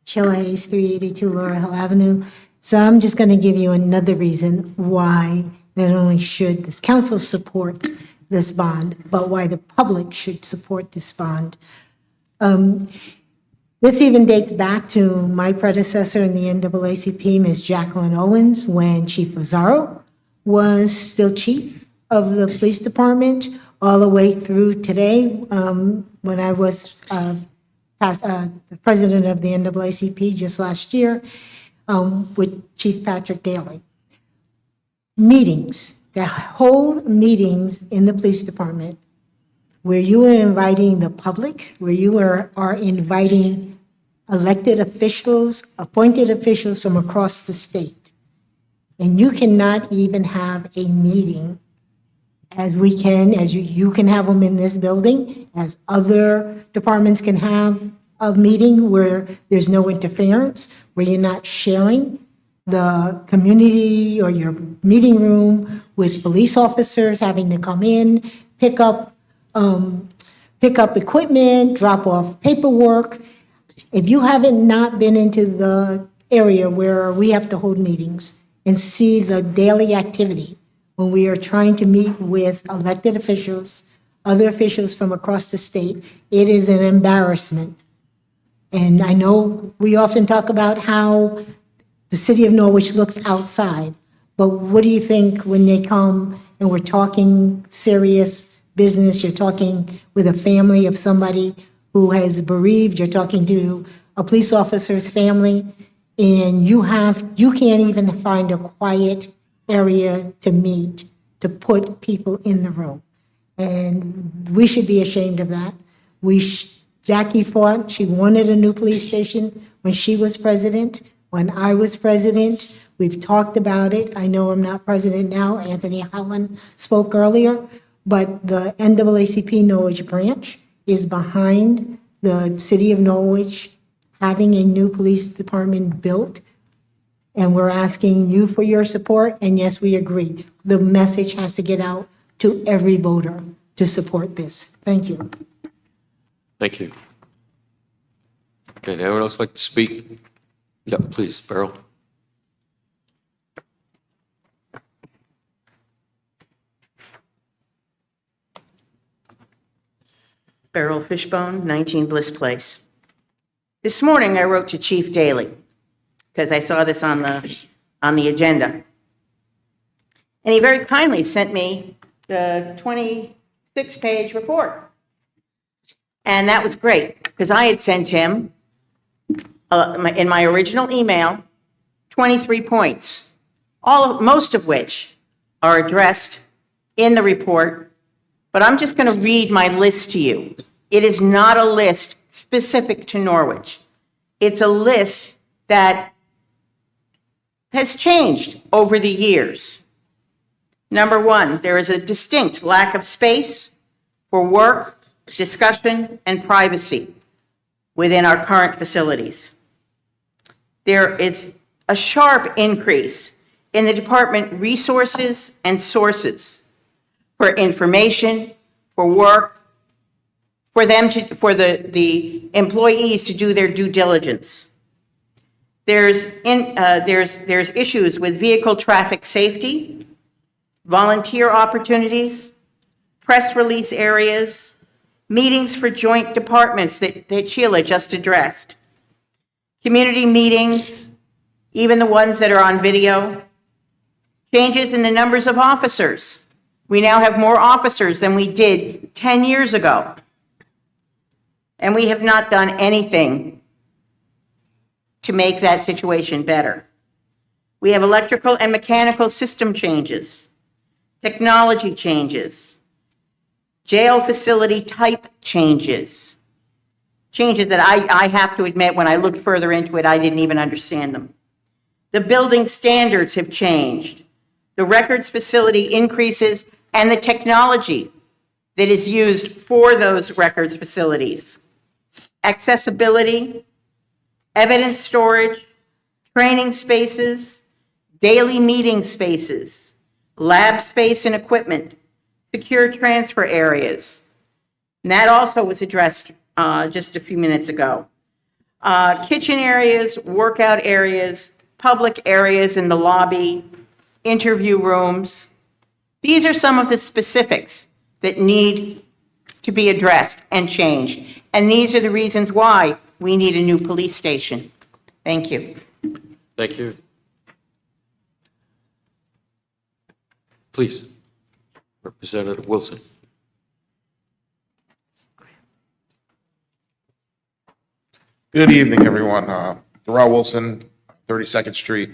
Sheila Hayes, 382 Laurel Hill Avenue. So I'm just going to give you another reason why not only should this council support this bond, but why the public should support this bond. This even dates back to my predecessor in the NAACP, Ms. Jacqueline Owens, when Chief Mazzaro was still chief of the police department, all the way through today, when I was the president of the NAACP just last year, with Chief Patrick Daly. Meetings, that hold meetings in the police department where you are inviting the public, where you are inviting elected officials, appointed officials from across the state. And you cannot even have a meeting as we can, as you can have them in this building, as other departments can have a meeting where there's no interference, where you're not sharing the community or your meeting room with police officers having to come in, pick up equipment, drop off paperwork. If you haven't not been into the area where we have to hold meetings and see the daily activity when we are trying to meet with elected officials, other officials from across the state, it is an embarrassment. And I know we often talk about how the city of Norwich looks outside, but what do you think when they come and we're talking serious business, you're talking with a family of somebody who has bereaved, you're talking to a police officer's family, and you can't even find a quiet area to meet, to put people in the room. And we should be ashamed of that. Jackie fought, she wanted a new police station when she was president, when I was president. We've talked about it. I know I'm not president now. Anthony Holland spoke earlier, but the NAACP Norwich branch is behind the city of Norwich having a new police department built. And we're asking you for your support. And yes, we agree. The message has to get out to every voter to support this. Thank you. Thank you. Okay, anyone else like to speak? Yeah, please, Beryl. Beryl Fishbone, 19 Bliss Place. This morning, I wrote to Chief Daly because I saw this on the agenda. And he very kindly sent me the 26-page report. And that was great because I had sent him, in my original email, 23 points, most of which are addressed in the report, but I'm just going to read my list to you. It is not a list specific to Norwich. It's a list that has changed over the years. Number one, there is a distinct lack of space for work, discussion, and privacy within our current facilities. There is a sharp increase in the department resources and sources for information, for work, for the employees to do their due diligence. There's issues with vehicle traffic safety, volunteer opportunities, press release areas, meetings for joint departments that Sheila just addressed, community meetings, even the ones that are on video, changes in the numbers of officers. We now have more officers than we did 10 years ago. And we have not done anything to make that situation better. We have electrical and mechanical system changes, technology changes, jail facility type changes that I have to admit, when I looked further into it, I didn't even understand them. The building standards have changed. The records facility increases and the technology that is used for those records facilities. Accessibility, evidence storage, training spaces, daily meeting spaces, lab space and equipment, secure transfer areas. And that also was addressed just a few minutes ago. Kitchen areas, workout areas, public areas in the lobby, interview rooms. These are some of the specifics that need to be addressed and changed. And these are the reasons why we need a new police station. Thank you. Thank you. Please, Representative Wilson. Good evening, everyone. Darrell Wilson, 32nd Street.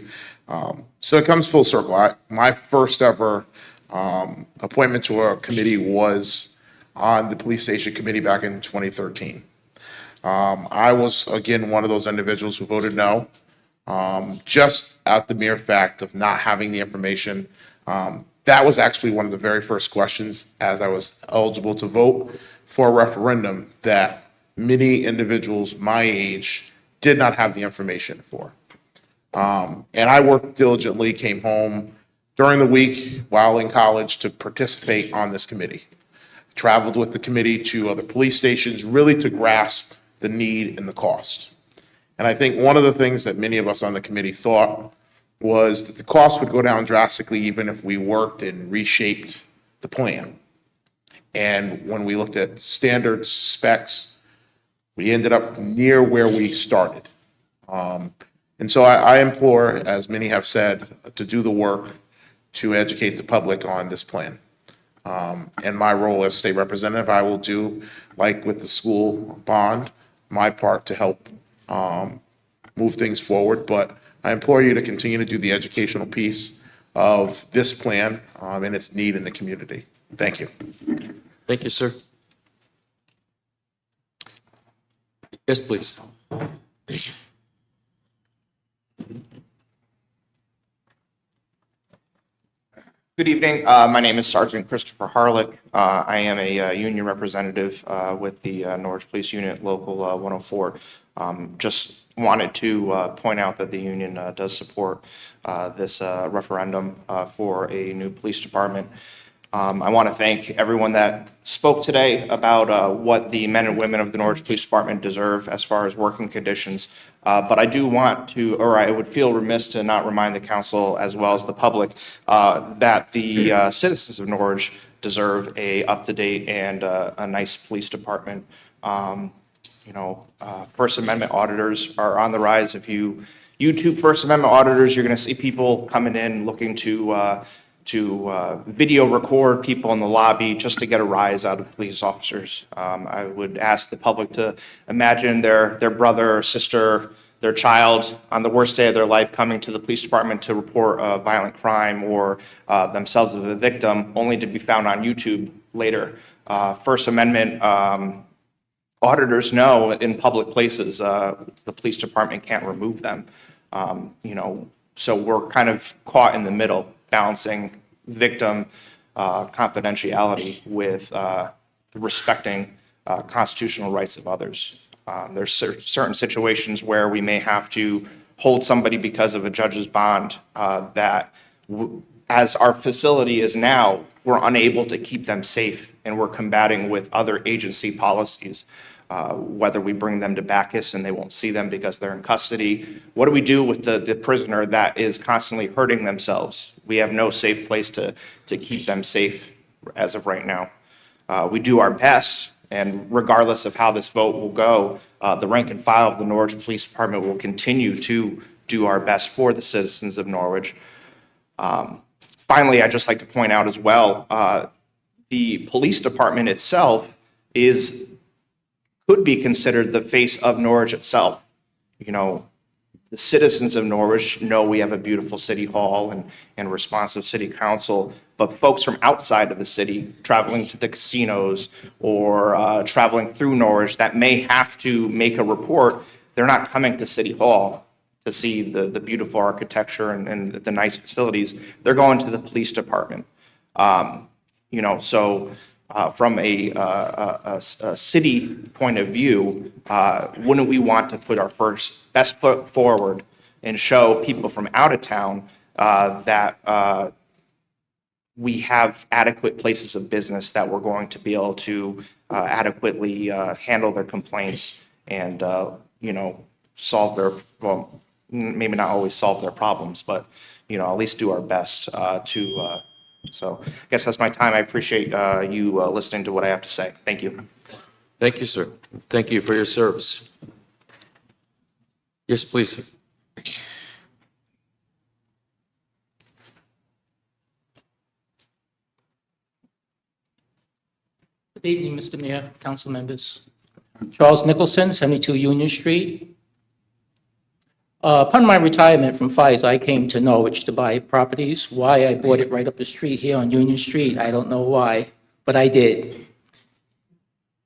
So it comes full circle. My first ever appointment to a committee was on the police station committee back in 2013. I was, again, one of those individuals who voted no, just at the mere fact of not having the information. That was actually one of the very first questions as I was eligible to vote for a referendum that many individuals my age did not have the information for. And I worked diligently, came home during the week while in college to participate on this committee. Traveled with the committee to other police stations, really to grasp the need and the cost. And I think one of the things that many of us on the committee thought was that the cost would go down drastically even if we worked and reshaped the plan. And when we looked at standards, specs, we ended up near where we started. And so I implore, as many have said, to do the work to educate the public on this plan. And my role as state representative, I will do, like with the school bond, my part to help move things forward. But I implore you to continue to do the educational piece of this plan and its need in the community. Thank you. Thank you, sir. Yes, please. Good evening. My name is Sergeant Christopher Harlick. I am a union representative with the Norwich Police Unit Local 104. Just wanted to point out that the union does support this referendum for a new police department. I want to thank everyone that spoke today about what the men and women of the Norwich Police Department deserve as far as working conditions. But I do want to, or I would feel remiss to not remind the council as well as the public that the citizens of Norwich deserve a up-to-date and a nice police department. First Amendment auditors are on the rise. If you YouTube First Amendment auditors, you're going to see people coming in looking to video record people in the lobby just to get a rise out of police officers. I would ask the public to imagine their brother or sister their child on the worst day of their life coming to the police department to report a violent crime or themselves as a victim, only to be found on YouTube later. First Amendment auditors know in public places, the police department can't remove them. So we're kind of caught in the middle, balancing victim confidentiality with respecting constitutional rights of others. There's certain situations where we may have to hold somebody because of a judge's bond that, as our facility is now, we're unable to keep them safe, and we're combating with other agency policies. Whether we bring them to Bacchus and they won't see them because they're in custody. What do we do with the prisoner that is constantly hurting themselves? We have no safe place to keep them safe as of right now. We do our best, and regardless of how this vote will go, the rank and file of the Norwich Police Department will continue to do our best for the citizens of Norwich. Finally, I'd just like to point out as well, the police department itself could be considered the face of Norwich itself. The citizens of Norwich know we have a beautiful city hall and responsive city council, but folks from outside of the city traveling to the casinos or traveling through Norwich that may have to make a report, they're not coming to City Hall to see the beautiful architecture and the nice facilities. They're going to the police department. So from a city point of view, wouldn't we want to put our best foot forward and show people from out of town that we have adequate places of business that we're going to be able to adequately handle their complaints and, solve their, well, maybe not always solve their problems, but, at least do our best so I guess that's my time. I appreciate you listening to what I have to say. Thank you. Thank you, sir. Thank you for your service. Yes, please. Sir. Good evening, Mr. Mayor, council members. Charles Nicholson, 72 Union Street. Upon my retirement from FISA, I came to Norwich to buy properties. Why I bought it right up the street here on Union Street, I don't know why, but I did.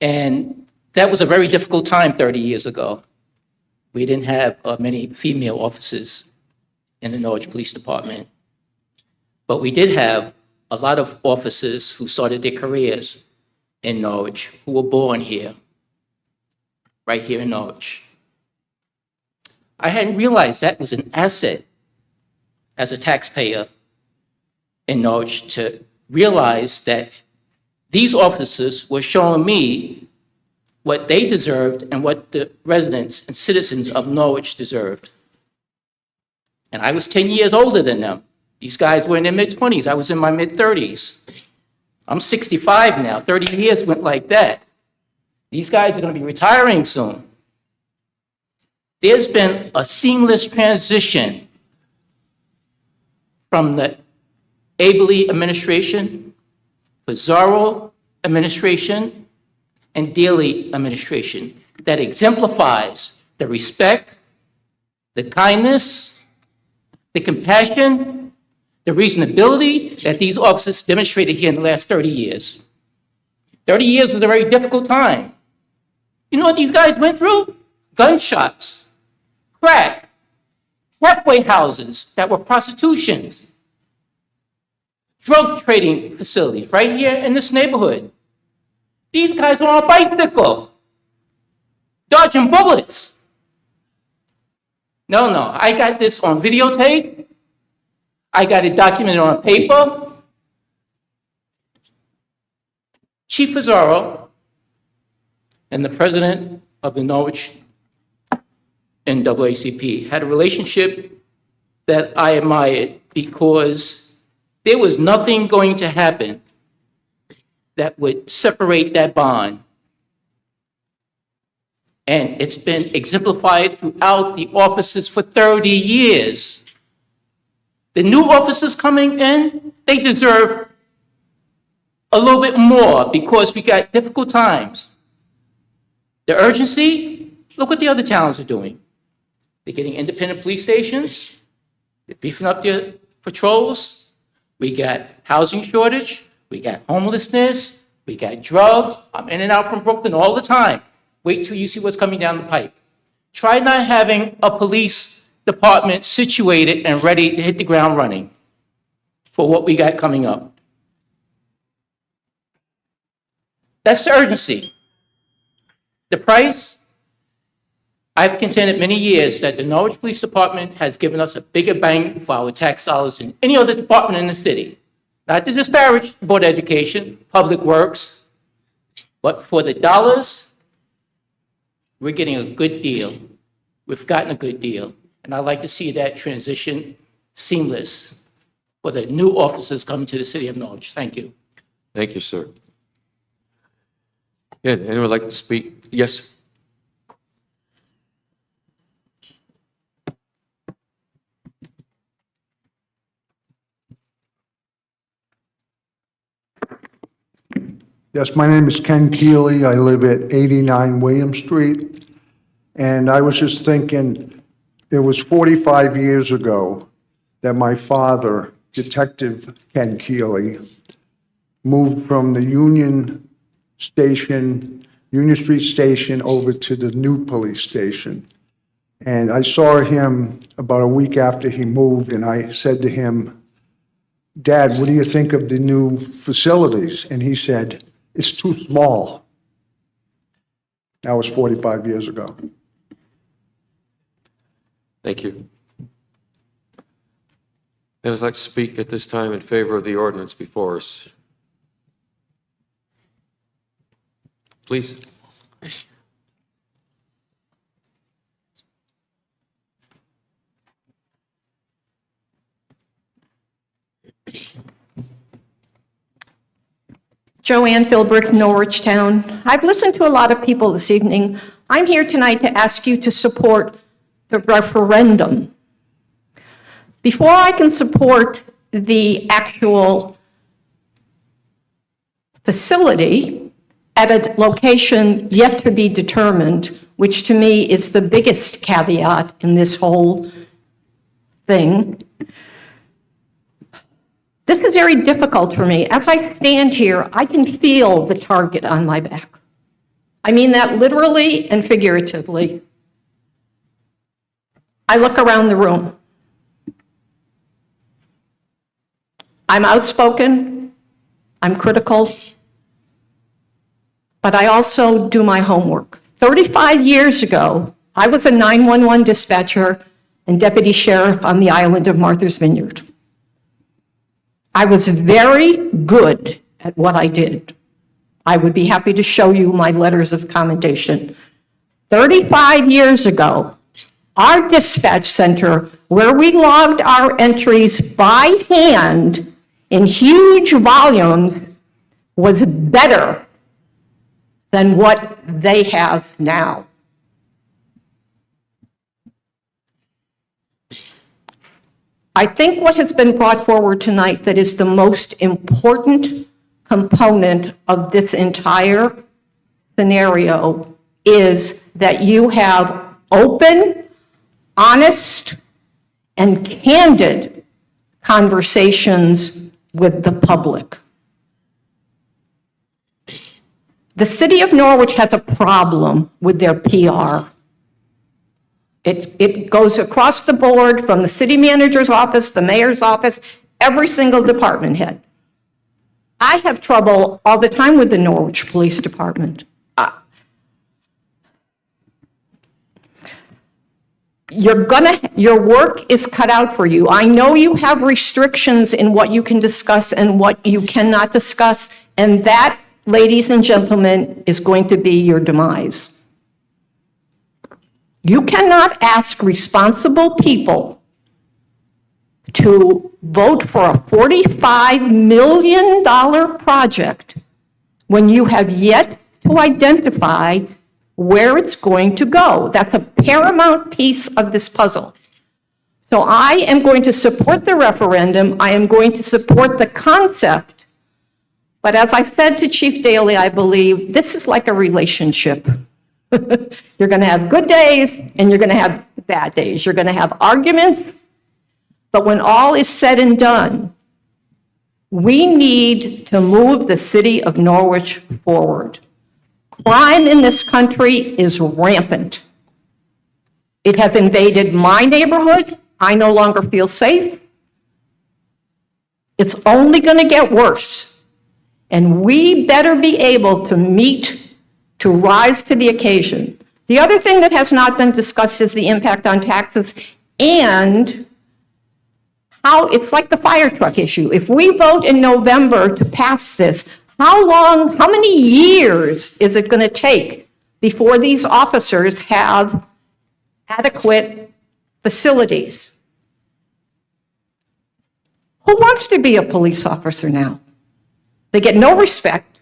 And that was a very difficult time 30 years ago. We didn't have many female officers in the Norwich Police Department. But we did have a lot of officers who started their careers in Norwich, who were born here, right here in Norwich. I hadn't realized that was an asset as a taxpayer in Norwich to realize that these officers were showing me what they deserved and what the residents and citizens of Norwich deserved. And I was 10 years older than them. These guys were in their mid-20s. I was in my mid-30s. I'm 65 now. 30 years went like that. These guys are going to be retiring soon. There's been a seamless transition from the Abele administration, Pizarro administration, and Daly administration that exemplifies the respect, the kindness, the compassion, the reasonability that these officers demonstrated here in the last 30 years. 30 years was a very difficult time. You know what these guys went through? Gunshots, crack, halfway houses that were prostitutions, drug trading facilities right here in this neighborhood. These guys were on a bicycle, dodging bullets. No, I got this on videotape. I got it documented on paper. Chief Pizarro and the president of the Norwich NAACP had a relationship that I admired because there was nothing going to happen that would separate that bond. And it's been exemplified throughout the offices for 30 years. The new officers coming in, they deserve a little bit more because we got difficult times. The urgency, look what the other towns are doing. They're getting independent police stations. They're beefing up their patrols. We got housing shortage. We got homelessness. We got drugs. I'm in and out from Brooklyn all the time. Wait till you see what's coming down the pipe. Try not having a police department situated and ready to hit the ground running for what we got coming up. That's the urgency. The price, I've contended many years that the Norwich Police Department has given us a bigger bang for our tax dollars than any other department in the city. Not to disparage Board of Education, Public Works, but for the dollars, we're getting a good deal. We've gotten a good deal. And I'd like to see that transition seamless for the new officers coming to the city of Norwich. Thank you. Thank you, sir. Yeah, anyone like to speak? Yes? Yes, my name is Ken Keeley. I live at 89 William Street. And I was just thinking, it was 45 years ago that my father, Detective Ken Keeley, moved from the Union Street Station over to the new police station. And I saw him about a week after he moved, and I said to him, "Dad, what do you think of the new facilities?" And he said, "It's too small." That was 45 years ago. Thank you. I'd like to speak at this time in favor of the ordinance before us. Please. Joanne Philbrick, Norwich Town. I've listened to a lot of people this evening. I'm here tonight to ask you to support the referendum. Before I can support the actual facility at a location yet to be determined, which to me is the biggest caveat in this whole thing, this is very difficult for me. As I stand here, I can feel the target on my back. I mean that literally and figuratively. I look around the room. I'm outspoken, I'm critical, but I also do my homework. 35 years ago, I was a 911 dispatcher and deputy sheriff on the island of Martha's Vineyard. I was very good at what I did. I would be happy to show you my letters of commendation. 35 years ago, our dispatch center, where we logged our entries by hand in huge volumes, was better than what they have now. I think what has been brought forward tonight that is the most important component of this entire scenario is that you have open, honest, and candid conversations with the public. The city of Norwich has a problem with their PR. It goes across the board from the city manager's office, the mayor's office, every single department head. I have trouble all the time with the Norwich Police Department. Your work is cut out for you. I know you have restrictions in what you can discuss and what you cannot discuss, and that, ladies and gentlemen, is going to be your demise. You cannot ask responsible people to vote for a $45 million project when you have yet to identify where it's going to go. That's a paramount piece of this puzzle. So I am going to support the referendum. I am going to support the concept. But as I said to Chief Daley, I believe this is like a relationship. You're going to have good days and you're going to have bad days. You're going to have arguments, but when all is said and done, we need to move the city of Norwich forward. Crime in this country is rampant. It has invaded my neighborhood. I no longer feel safe. It's only going to get worse. And we better be able to rise to the occasion. The other thing that has not been discussed is the impact on taxes and how it's like the fire truck issue. If we vote in November to pass this, how many years is it going to take before these officers have adequate facilities? Who wants to be a police officer now? They get no respect.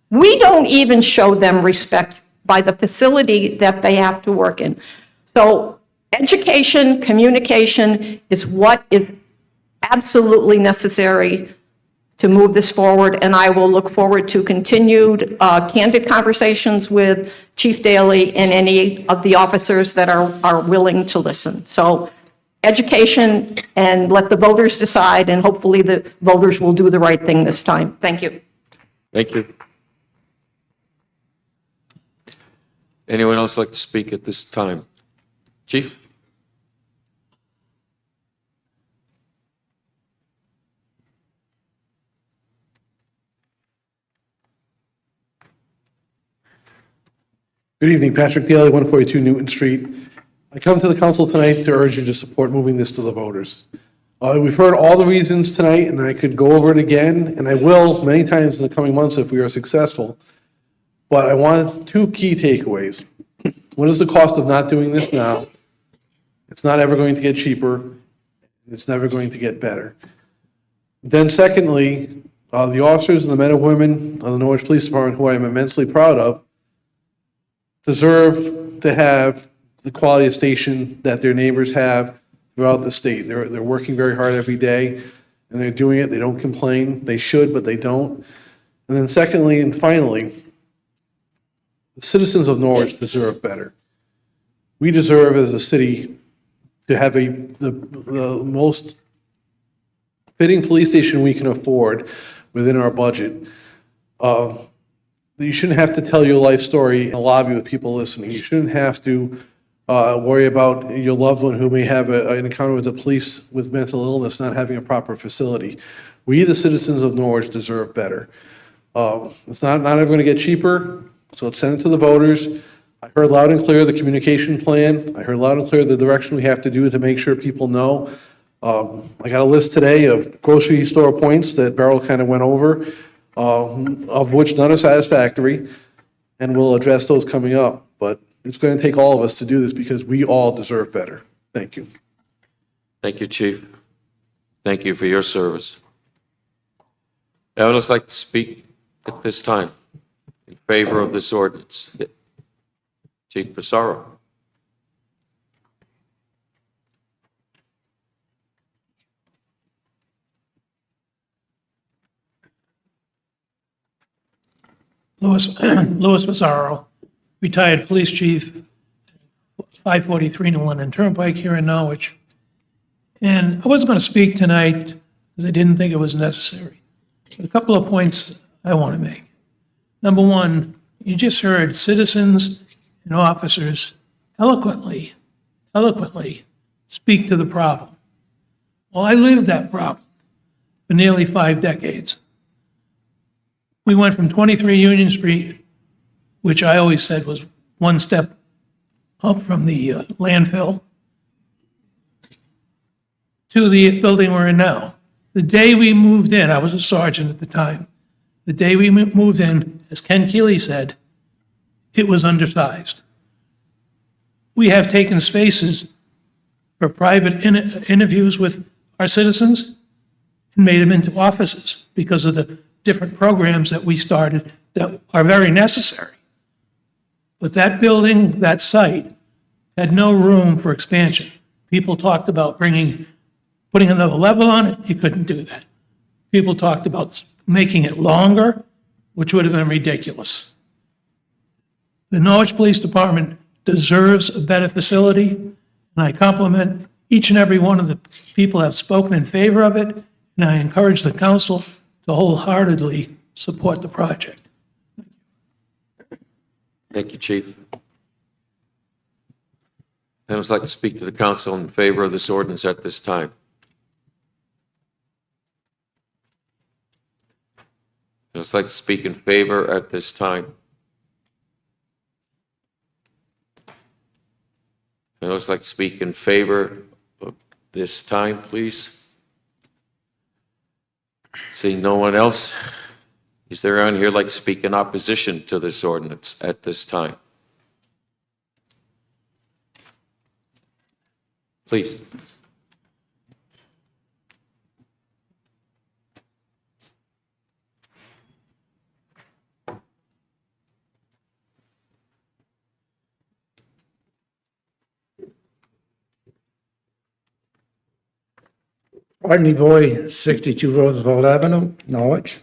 We don't even show them respect by the facility that they have to work in. So education, communication is what is absolutely necessary to move this forward, and I will look forward to continued candid conversations with Chief Daley and any of the officers that are willing to listen. So education, and let the voters decide, and hopefully the voters will do the right thing this time. Thank you. Thank you. Anyone else like to speak at this time? Chief? Good evening, Patrick Daly, 142 Newton Street. I come to the council tonight to urge you to support moving this to the voters. We've heard all the reasons tonight, and I could go over it again, and I will many times in the coming months if we are successful. But I want two key takeaways. What is the cost of not doing this now? It's not ever going to get cheaper. It's never going to get better. Then secondly, the officers and the men and women of the Norwich Police Department, who I am immensely proud of, deserve to have the quality of station that their neighbors have throughout the state. They're working very hard every day, and they're doing it. They don't complain. They should, but they don't. And then secondly and finally, the citizens of Norwich deserve better. We deserve as a city to have the most fitting police station we can afford within our budget. You shouldn't have to tell your life story in a lobby with people listening. You shouldn't have to worry about your loved one who may have an encounter with the police with mental illness not having a proper facility. We, the citizens of Norwich, deserve better. It's not ever going to get cheaper, so let's send it to the voters. I heard loud and clear the communication plan. I heard loud and clear the direction we have to do to make sure people know. I got a list today of grocery store points that Beryl kind of went over, of which none are satisfactory, and we'll address those coming up. But it's going to take all of us to do this because we all deserve better. Thank you. Thank you, Chief. Thank you for your service. Anyone else like to speak at this time in favor of this ordinance? Chief Pissarro. Louis Pissarro, retired police chief, 543 New London Turnpike here in Norwich. And I wasn't going to speak tonight because I didn't think it was necessary. A couple of points I want to make. Number one, you just heard citizens and officers eloquently speak to the problem. Well, I lived that problem for nearly 5 decades. We went from 23 Union Street, which I always said was one step up from the landfill, to the building we're in now. The day we moved in, I was a sergeant at the time. The day we moved in, as Ken Keeley said, it was undersized. We have taken spaces for private interviews with our citizens and made them into offices because of the different programs that we started that are very necessary. But that building, that site, had no room for expansion. People talked about putting another level on it. You couldn't do that. People talked about making it longer, which would have been ridiculous. The Norwich Police Department deserves a better facility, and I compliment each and every one of the people that have spoken in favor of it, and I encourage the council to wholeheartedly support the project. Thank you, Chief. I would like to speak to the council in favor of this ordinance at this time. I would like to speak in favor at this time. I would like to speak in favor of this time, please. Seeing no one else, is there anyone here like to speak in opposition to this ordinance at this time? Please. Rodney Boy, 62 Roosevelt Avenue, Norwich.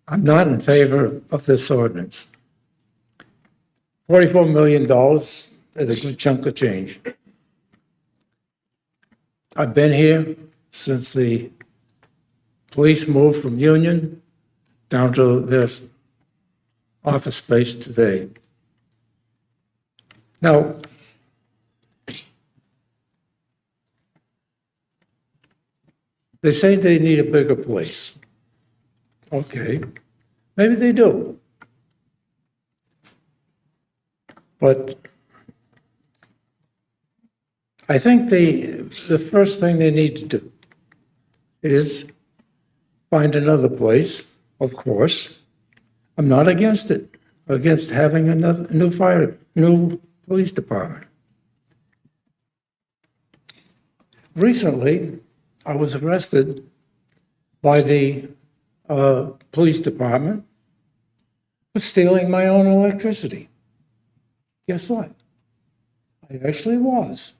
I'm not in favor of this ordinance. $44 million is a good chunk of change. I've been here since the police moved from Union down to their office space today. Now, they say they need a bigger place. Okay, maybe they do. But I think the first thing they need to do is find another place, of course. I'm not against it, against having another new police department. Recently, I was arrested by the police department for stealing my own electricity. Guess what? I actually was.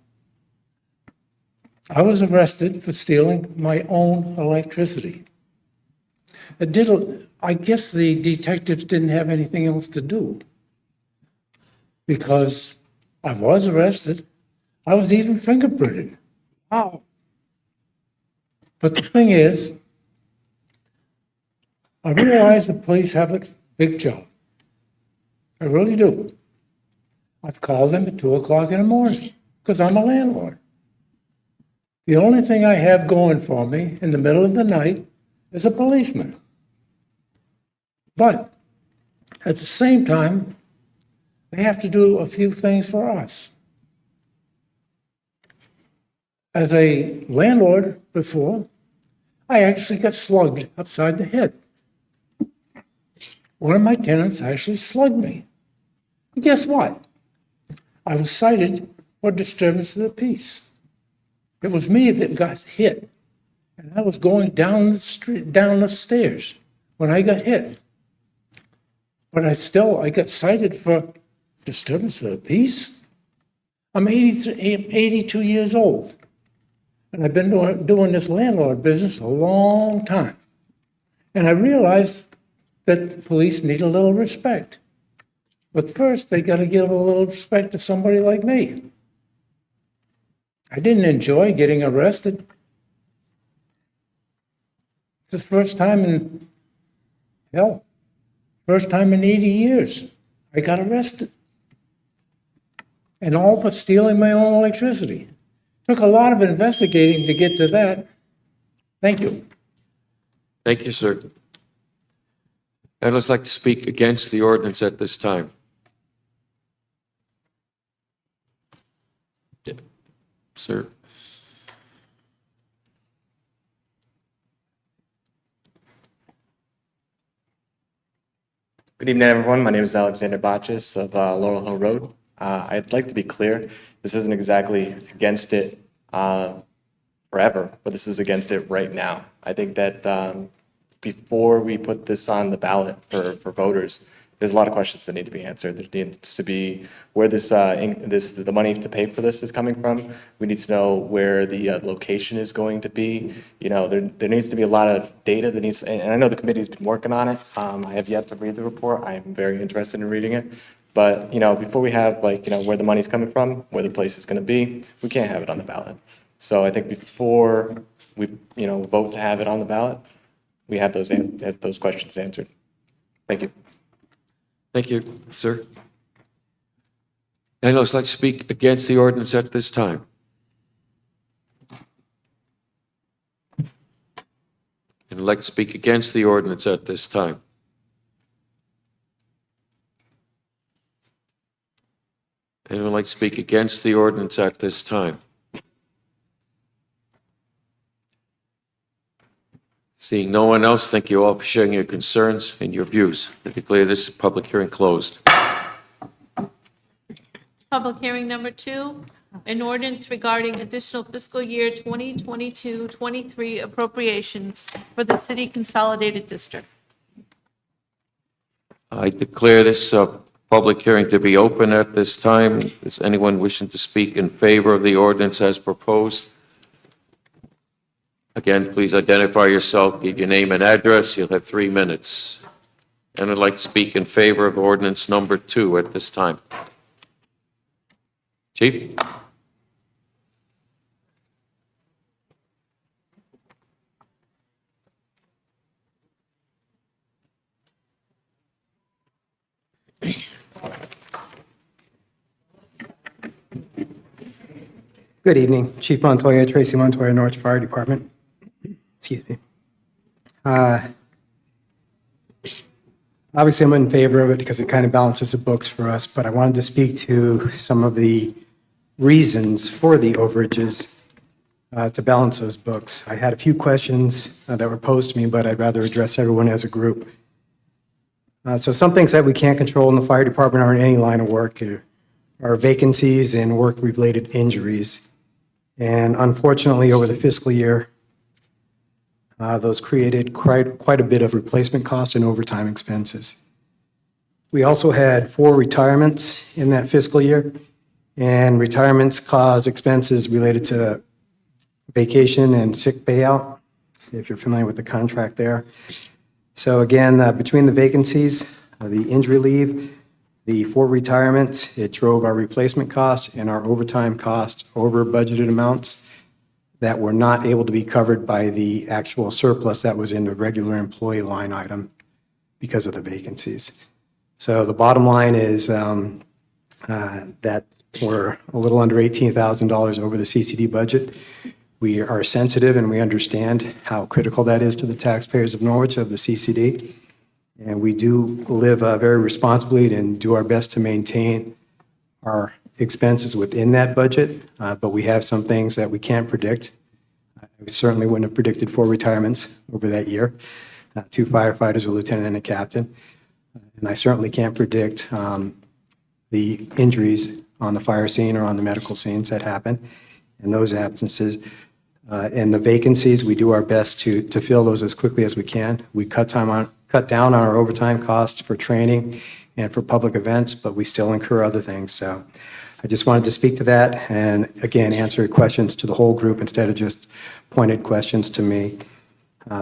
I was arrested for stealing my own electricity. I guess the detectives didn't have anything else to do because I was arrested. I was even fingerprinted. Wow. But the thing is, I realize the police have a big job. I really do. I've called them at 2 o'clock in the morning because I'm a landlord. The only thing I have going for me in the middle of the night is a policeman. But at the same time, they have to do a few things for us. As a landlord before, I actually got slugged upside the head. One of my tenants actually slugged me. And guess what? I was cited for disturbance of the peace. It was me that got hit. And I was going down the street, down the stairs when I got hit. But I got cited for disturbance of the peace. I'm 82 years old. And I've been doing this landlord business a long time. And I realized that the police need a little respect. But first, they got to give a little respect to somebody like me. I didn't enjoy getting arrested. It's the first time in 80 years I got arrested. And all for stealing my own electricity. Took a lot of investigating to get to that. Thank you. Thank you, sir. I'd just like to speak against the ordinance at this time. Sir. Good evening, everyone. My name is Alexander Botchis of Laurel Hill Road. I'd like to be clear, this isn't exactly against it forever, but this is against it right now. I think that before we put this on the ballot for voters, there's a lot of questions that need to be answered. There needs to be where the money to pay for this is coming from. We need to know where the location is going to be. You know, there needs to be a lot of data that needs, and I know the committee's been working on it. I have yet to read the report. I am very interested in reading it. But, you know, before we have like, you know, where the money's coming from, where the place is going to be, we can't have it on the ballot. So I think before we, you know, vote to have it on the ballot, we have those questions answered. Thank you. Thank you, sir. Anyone else like to speak against the ordinance at this time? Anyone like to speak against the ordinance at this time? Anyone like to speak against the ordinance at this time? Seeing no one else, thank you all for sharing your concerns and your views. I declare this public hearing closed. Public hearing number 2, an ordinance regarding additional fiscal year 2022-23 appropriations for the city consolidated district. I declare this public hearing to be open at this time. Is anyone wishing to speak in favor of the ordinance as proposed? Again, please identify yourself, give your name and address. You'll have 3 minutes. And I'd like to speak in favor of ordinance number 2 at this time. Chief? Good evening, Chief Montoya, Tracy Montoya, Norwich Fire Department. Excuse me. Obviously, I'm in favor of it because it kind of balances the books for us, but I wanted to speak to some of the reasons for the overages to balance those books. I had a few questions that were posed to me, but I'd rather address everyone as a group. So some things that we can't control in the fire department or in any line of work are vacancies and work-related injuries. And unfortunately, over the fiscal year, those created quite a bit of replacement cost and overtime expenses. We also had 4 retirements in that fiscal year, and retirements cause expenses related to vacation and sick payout, if you're familiar with the contract there. So again, between the vacancies, the injury leave, the 4 retirements, it drove our replacement costs and our overtime costs over budgeted amounts that were not able to be covered by the actual surplus that was in the regular employee line item because of the vacancies. So the bottom line is that we're a little under $18,000 over the CCD budget. We are sensitive and we understand how critical that is to the taxpayers of Norwich, of the CCD. And we do live very responsibly and do our best to maintain our expenses within that budget, but we have some things that we can't predict. We certainly wouldn't have predicted 4 retirements over that year, 2 firefighters, a lieutenant and a captain. And I certainly can't predict the injuries on the fire scene or on the medical scenes that happen and those absences. And the vacancies, we do our best to fill those as quickly as we can. We cut down on our overtime costs for training and for public events, but we still incur other things. So I just wanted to speak to that and, again, answer questions to the whole group instead of just pointed questions to me.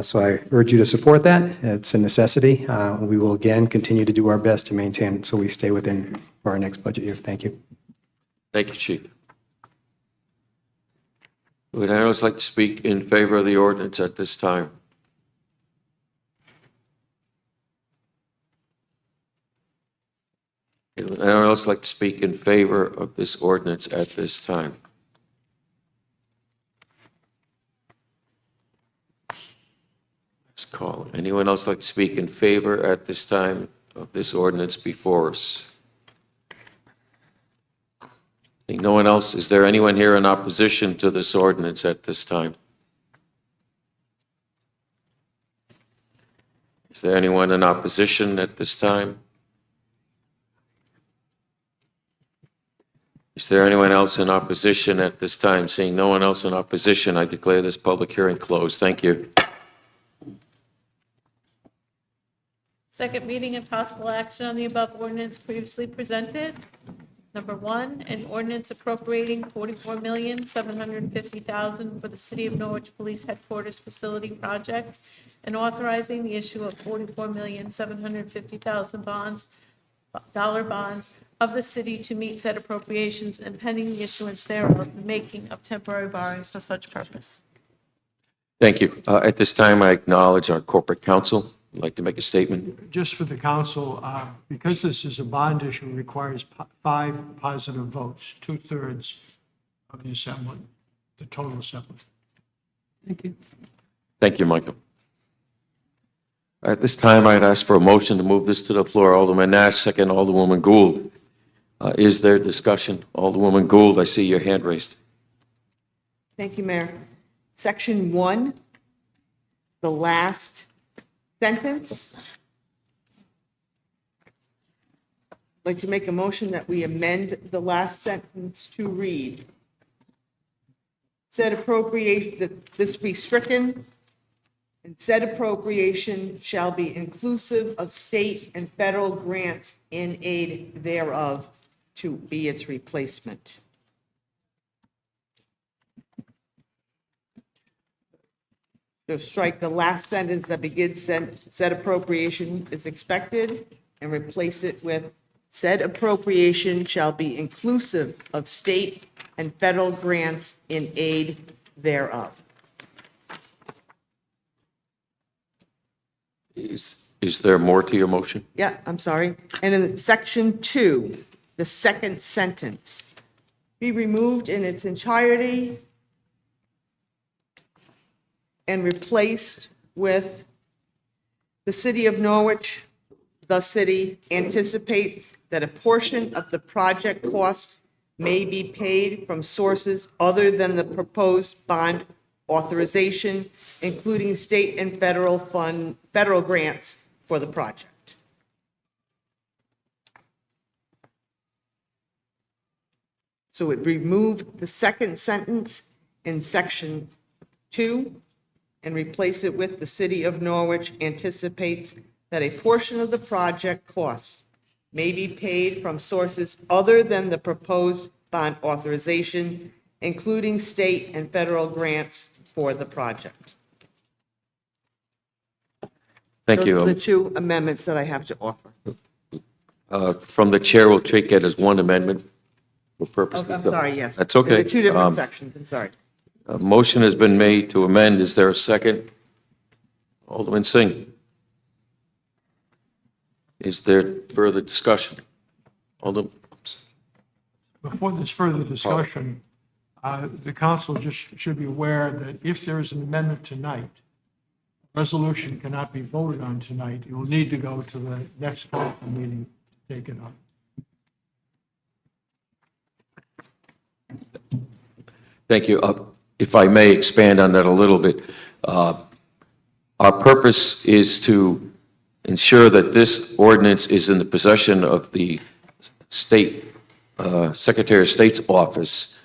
So I urge you to support that. It's a necessity. We will, again, continue to do our best to maintain it so we stay within for our next budget year. Thank you. Thank you, Chief. Would anyone else like to speak in favor of the ordinance at this time? Would anyone else like to speak in favor of this ordinance at this time? Let's call. Anyone else like to speak in favor at this time of this ordinance before us? Seeing no one else, is there anyone here in opposition to this ordinance at this time? Is there anyone in opposition at this time? Is there anyone else in opposition at this time? Seeing no one else in opposition, I declare this public hearing closed. Thank you. Second reading and possible action on the above ordinance previously presented. Number one, an ordinance appropriating $44,750,000 for the City of Norwich Police Headquarters Facility Project and authorizing the issue of $44,750,000 bonds of the city to meet said appropriations and pending the issuance thereof, the making of temporary borrowings for such purpose. Thank you. At this time, I acknowledge our corporate counsel. Would like to make a statement. Just for the council, because this is a bond issue, requires 5 positive votes, 2/3 of the assembly, the total assembly. Thank you. Thank you, Michael. At this time, I'd ask for a motion to move this to the floor. Alderman Nash, second, Alderwoman Gould. Is there discussion? Alderwoman Gould, I see your hand raised. Thank you, Mayor. Section 1, the last sentence. I'd like to make a motion that we amend the last sentence to read. Said appropriate, that this be stricken, and said appropriation shall be inclusive of state and federal grants in aid thereof to be its replacement. So strike the last sentence that begins said appropriation is expected and replace it with said appropriation shall be inclusive of state and federal grants in aid thereof. Is there more to your motion? Yeah, I'm sorry. And in section 2, the second sentence, be removed in its entirety and replaced with the city of Norwich, the city anticipates that a portion of the project costs may be paid from sources other than the proposed bond authorization, including state and federal grants for the project. So it removed the second sentence in section 2 and replace it with the city of Norwich anticipates that a portion of the project costs may be paid from sources other than the proposed bond authorization, including state and federal grants for the project. Thank you. Those are the 2 amendments that I have to offer. From the chair, we'll take it as one amendment for purposes Oh, of... I'm sorry, yes. That's okay. They're 2 different sections, I'm sorry. A motion has been made to amend. Is there a second? Alderman Singh. Is there further discussion? Alderman, Before there's further discussion, the council just should be aware that if there is an amendment tonight, resolution cannot be voted on tonight. It will need to go to the next council meeting to take it up. thank you. If I may expand on that a little bit, our purpose is to ensure that this ordinance is in the possession of the state, Secretary of State's office.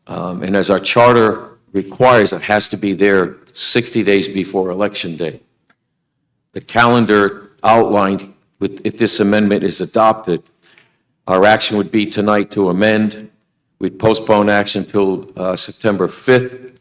And as our charter requires, it has to be there 60 days before Election Day. The calendar outlined, if this amendment is adopted, our action would be tonight to amend. We'd postpone action till September 5th.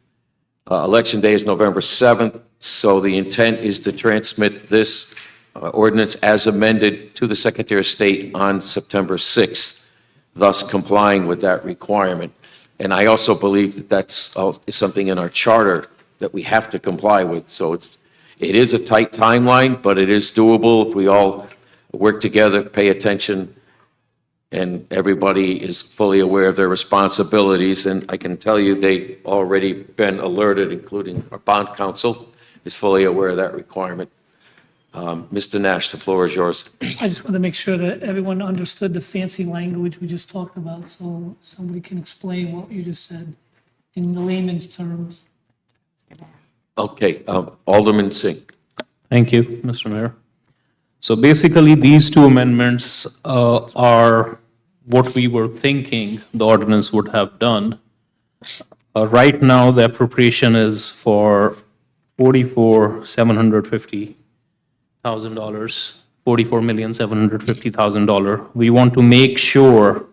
Election Day is November 7th, so the intent is to transmit this ordinance as amended to the Secretary of State on September 6th, thus complying with that requirement. And I also believe that that's something in our charter that we have to comply with. So it is a tight timeline, but it is doable if we all work together, pay attention, and everybody is fully aware of their responsibilities. And I can tell you they've already been alerted, including our bond counsel is fully aware of that requirement. Mr. Nash, the floor is yours. I just want to make sure that everyone understood the fancy language we just talked about, so somebody can explain what you just said in the layman's terms. Okay, Alderman Singh. Thank you, Mr. Mayor. So basically, these 2 amendments are what we were thinking the ordinance would have done. Right now, the appropriation is for $44,750. $44,750,000. We want to make sure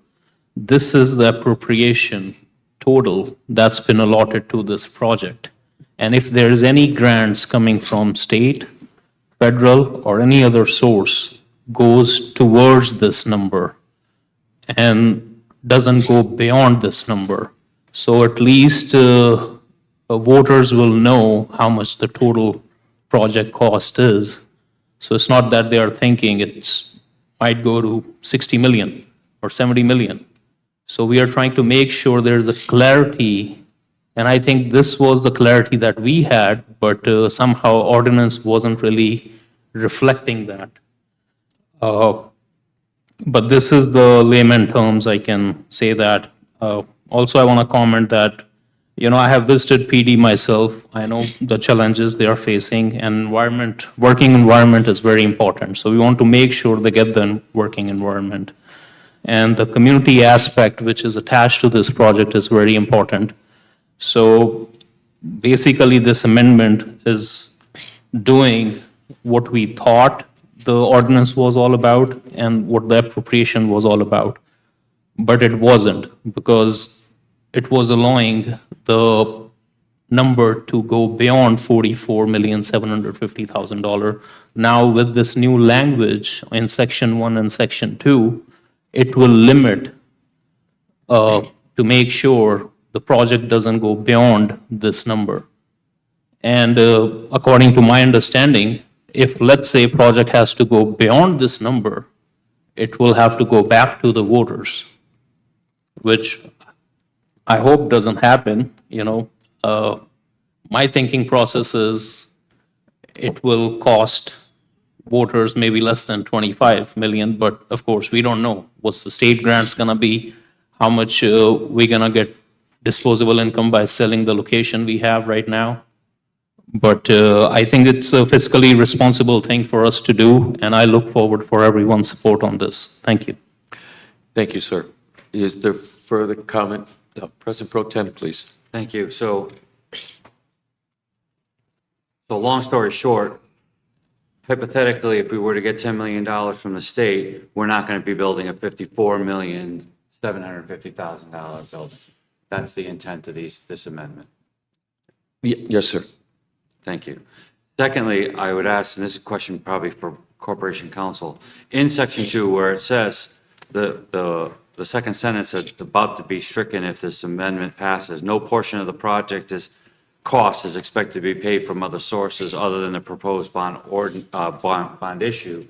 this is the appropriation total that's been allotted to this project. And if there is any grants coming from state, federal, or any other source goes towards this number and doesn't go beyond this number. So at least voters will know how much the total project cost is. So it's not that they are thinking it's might go to 60 million or 70 million. So we are trying to make sure there's a clarity, and I think this was the clarity that we had, but somehow ordinance wasn't really reflecting that. But this is the layman terms, I can say that. Also, I want to comment that, I have visited PD myself. I know the challenges they are facing, and working environment is very important. So we want to make sure they get the working environment. And the community aspect, which is attached to this project, is very important. So basically, this amendment is doing what we thought the ordinance was all about and what the appropriation was all about. But it wasn't, because it was allowing the number to go beyond $44,750,000. Now, with this new language in Section 1 and Section 2, it will limit to make sure the project doesn't go beyond this number. And according to my understanding, if, let's say, a project has to go beyond this number, it will have to go back to the voters, which I hope doesn't happen. My thinking process is it will cost voters maybe less than 25 million, but of course, we don't know what's the state grants gonna be, how much we're gonna get disposable income by selling the location we have right now. But I think it's a fiscally responsible thing for us to do, and I look forward for everyone's support on this. Thank you. Thank you, sir. Is there further comment? President Pro Tem, please. Thank you. So long story short, hypothetically, if we were to get $10 million from the state, we're not going to be building a $54,750,000 building. That's the intent of this amendment. Yes, sir. Thank you. Secondly, I would ask, and this is a question probably for Corporation Counsel, in Section 2 where it says the second sentence is about to be stricken if this amendment passes, no portion of the project cost is expected to be paid from other sources other than the proposed bond issue.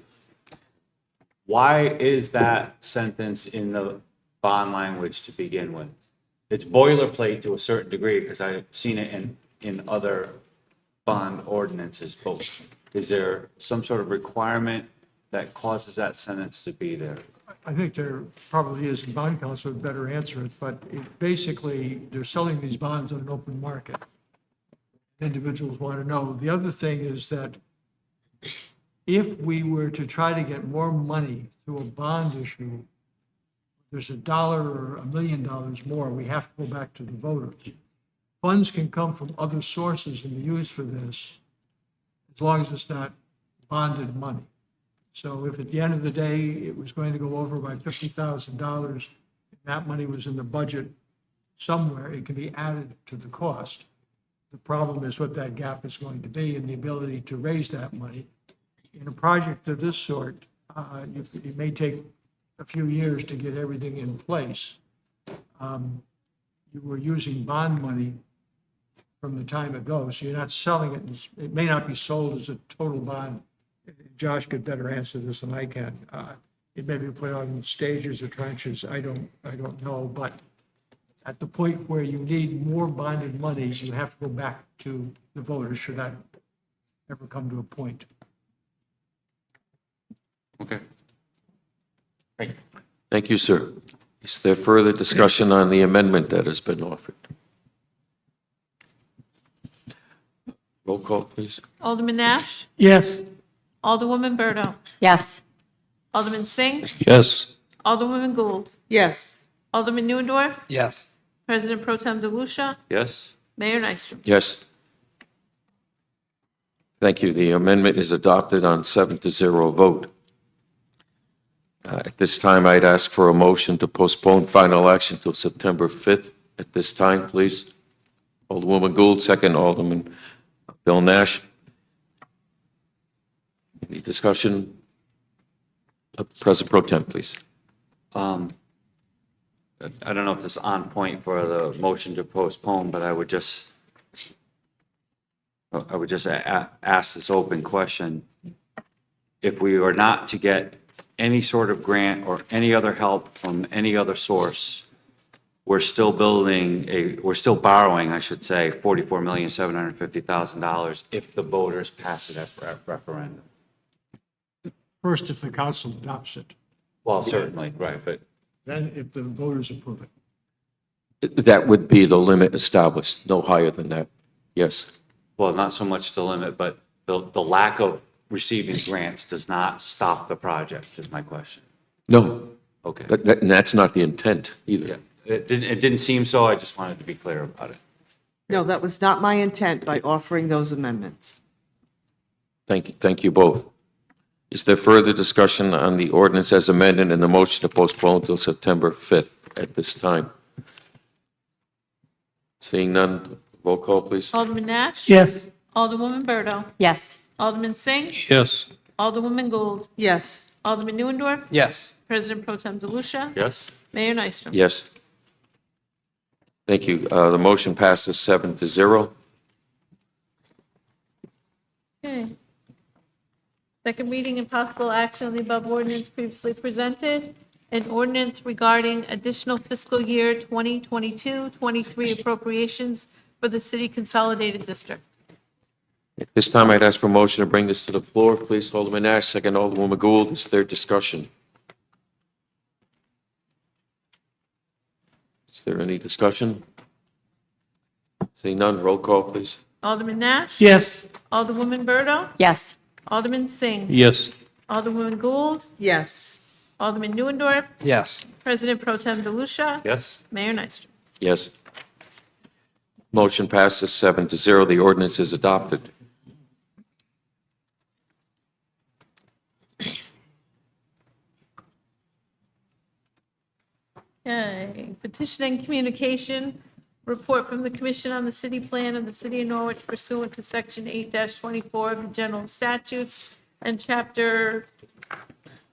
Why is that sentence in the bond language to begin with? It's boilerplate to a certain degree because I've seen it in other bond ordinances. But is there some sort of requirement that causes that sentence to be there? I think there probably is, and bond counsel would better answer it, but basically, they're selling these bonds on an open market. Individuals want to know. The other thing is that if we were to try to get more money through a bond issue, there's $1 or $1 million more, we have to go back to the voters. Funds can come from other sources and be used for this, as long as it's not bonded money. So if at the end of the day, it was going to go over by $50,000, that money was in the budget somewhere, it can be added to the cost. The problem is what that gap is going to be and the ability to raise that money. In a project of this sort, it may take a few years to get everything in place. You were using bond money from the time it goes, so you're not selling it. It may not be sold as a total bond. Josh could better answer this than I can. It may be put on stages or tranches. I don't know, but at the point where you need more bonded money, you have to go back to the voters should that ever come to a point. Okay. Thank you, sir. Is there further discussion on the amendment that has been offered? Roll call, please. Alderman Nash? Yes. Alderwoman Berto? Yes. Alderman Singh? Yes. Alderwoman Gould? Yes. Alderman Neuendorf? Yes. President Pro Tem DeLucia? Yes. Mayor Nystrom? Yes. Thank you. The amendment is adopted on 7-0 vote. At this time, I'd ask for a motion to postpone final action till September 5th. At this time, please. Alderwoman Gould, second. Alderman Bill Nash. Any discussion? President Pro Tem, please. I don't know if this is on point for the motion to postpone, but I would just ask this open question. If we are not to get any sort of grant or any other help from any other source, we're still borrowing, I should say, $44,750,000 if the voters pass it at referendum. First, if the council adopts it, Well, certainly, right, but then if the voters approve it. That would be the limit established, no higher than that. Yes. well, not so much the limit, but the lack of receiving grants does not stop the project, is my question. No. Okay. And that's not the intent either. It didn't seem so, I just wanted to be clear about it. No, that was not my intent by offering those amendments. Thank you both. Is there further discussion on the ordinance as amended and the motion to postpone till September 5th at this time? Seeing none, roll call, please. Alderman Nash? Yes. Alderwoman Berto? Yes. Alderman Singh? Yes. Alderwoman Gould? Yes. Alderman Neuendorf? Yes. President Pro Tem DeLucia? Yes? Mayor Nystrom? Yes. Thank you. The motion passes 7-0. Okay. Second reading and possible action on the above ordinance previously presented. An ordinance regarding additional fiscal year 2022-23 appropriations for the city consolidated district. At this time, I'd ask for a motion to bring this to the floor. Please, Alderman Nash, second Alderwoman Gould. Is there discussion? Is there any discussion? Seeing none, roll call, please. Alderman Nash? Yes. Alderwoman Berto? Yes. Alderman Singh? Yes. Alderwoman Gould? Yes. Alderman Neuendorf? Yes. President Pro Tem DeLucia? Yes? Mayor Nystrom? Yes. Motion passes 7-0. The ordinance is adopted. Okay, petition and communication, report from the Commission on the City Plan of the City of Norwich pursuant to Section 8-24 of the General Statutes and Chapter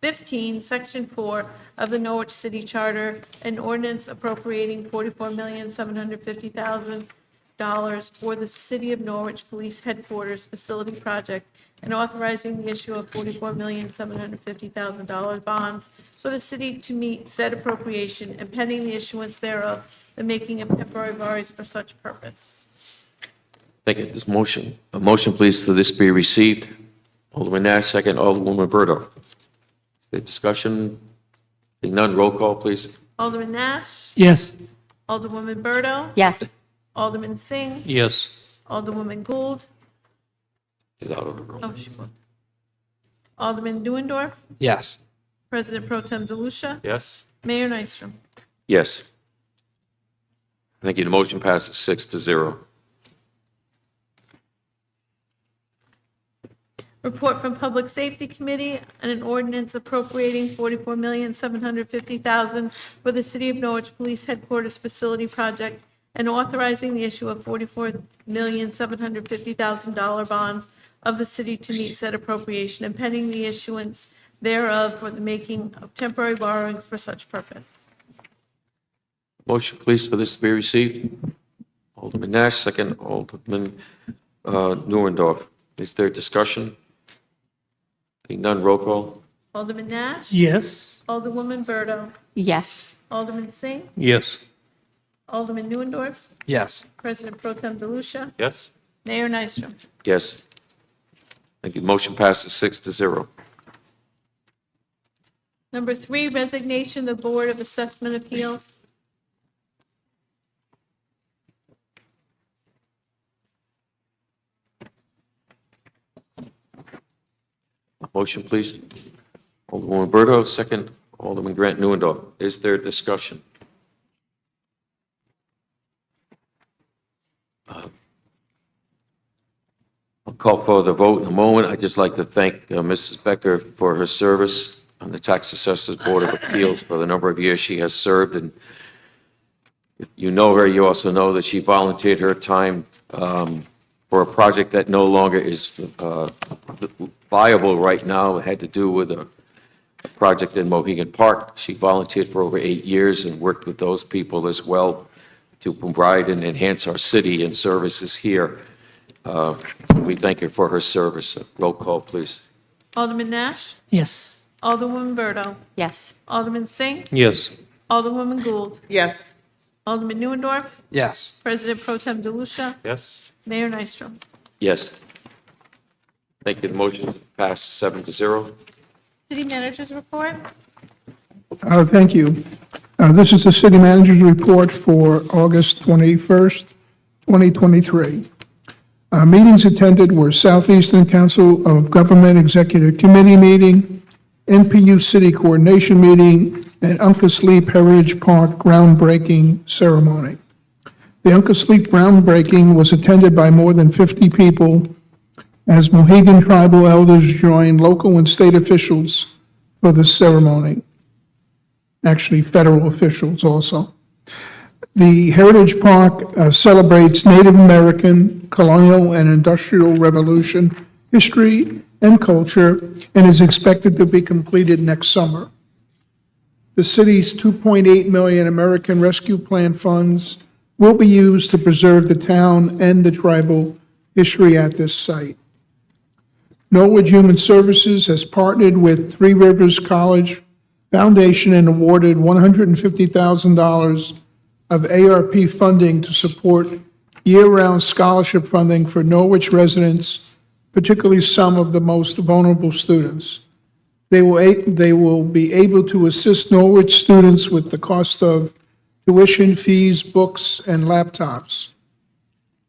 15, Section 4 of the Norwich City Charter, an ordinance appropriating $44,750,000 for the City of Norwich Police Headquarters Facility Project and authorizing the issue of $44,750,000 bonds for the city to meet said appropriation and pending the issuance thereof, the making of temporary borrowings for such purpose. Thank you. This motion, a motion, please, for this be received. Alderman Nash, second Alderwoman Berto. Is there discussion? Seeing none, roll call, please. Alderman Nash? Yes. Alderwoman Berto? Yes. Alderman Singh? Yes. Alderwoman Gould? She's out of the room. Oh, she won't. Alderman Neuendorf? Yes. President Pro Tem DeLucia? Yes? Mayor Nystrom? Yes. Thank you. The motion passes 6-0. Report from Public Safety Committee on an ordinance appropriating $44,750,000 for the City of Norwich Police Headquarters Facility Project and authorizing the issue of $44,750,000 bonds of the city to meet said appropriation and pending the issuance thereof for the making of temporary borrowings for such purpose. Motion, please, for this to be received. Alderman Nash, second Alderman Neuendorf. Is there discussion? Seeing none, roll call. Alderman Nash? Yes. Alderwoman Berto? Yes. Alderman Singh? Yes. Alderman Neuendorf? Yes. President Pro Tem DeLucia? Yes? Mayor Nystrom? Yes. Thank you. Motion passes 6-0. Number 3, resignation of the Board of Assessment Appeals. Motion, please. Alderwoman Berto, second Alderman Grant Neuendorf. Is there discussion? I'll call for the vote in a moment. I'd just like to thank Mrs. Becker for her service on the Tax Assessors Board of Appeals for the number of years she has served. And if you know her, you also know that she volunteered her time for a project that no longer is viable right now. It had to do with a project in Mohegan Park. She volunteered for over 8 years and worked with those people as well to provide and enhance our city and services here. We thank her for her service. Roll call, please. Alderman Nash? Yes. Alderwoman Berto? Yes. Alderman Singh? Yes. Alderwoman Gould? Yes. Alderman Neuendorf? Yes. President Pro Tem DeLucia? Yes. Mayor Nystrom? Yes. Thank you. The motion is passed 7-0. City Manager's Report? Thank you. This is the city manager's report for August 21st, 2023. Meetings attended were Southeastern Council of Government Executive Committee meeting, NPU City Coordination meeting, and Uncas Leap Heritage Park groundbreaking ceremony. The Uncas Leap groundbreaking was attended by more than 50 people as Mohegan tribal elders joined local and state officials for the ceremony. Actually, federal officials also. The Heritage Park celebrates Native American, colonial, and industrial revolution history and culture and is expected to be completed next summer. The city's $2.8 million American Rescue Plan funds will be used to preserve the town and the tribal history at this site. Norwich Human Services has partnered with Three Rivers College Foundation and awarded $150,000 of ARP funding to support year-round scholarship funding for Norwich residents, particularly some of the most vulnerable students. They will be able to assist Norwich students with the cost of tuition, fees, books, and laptops.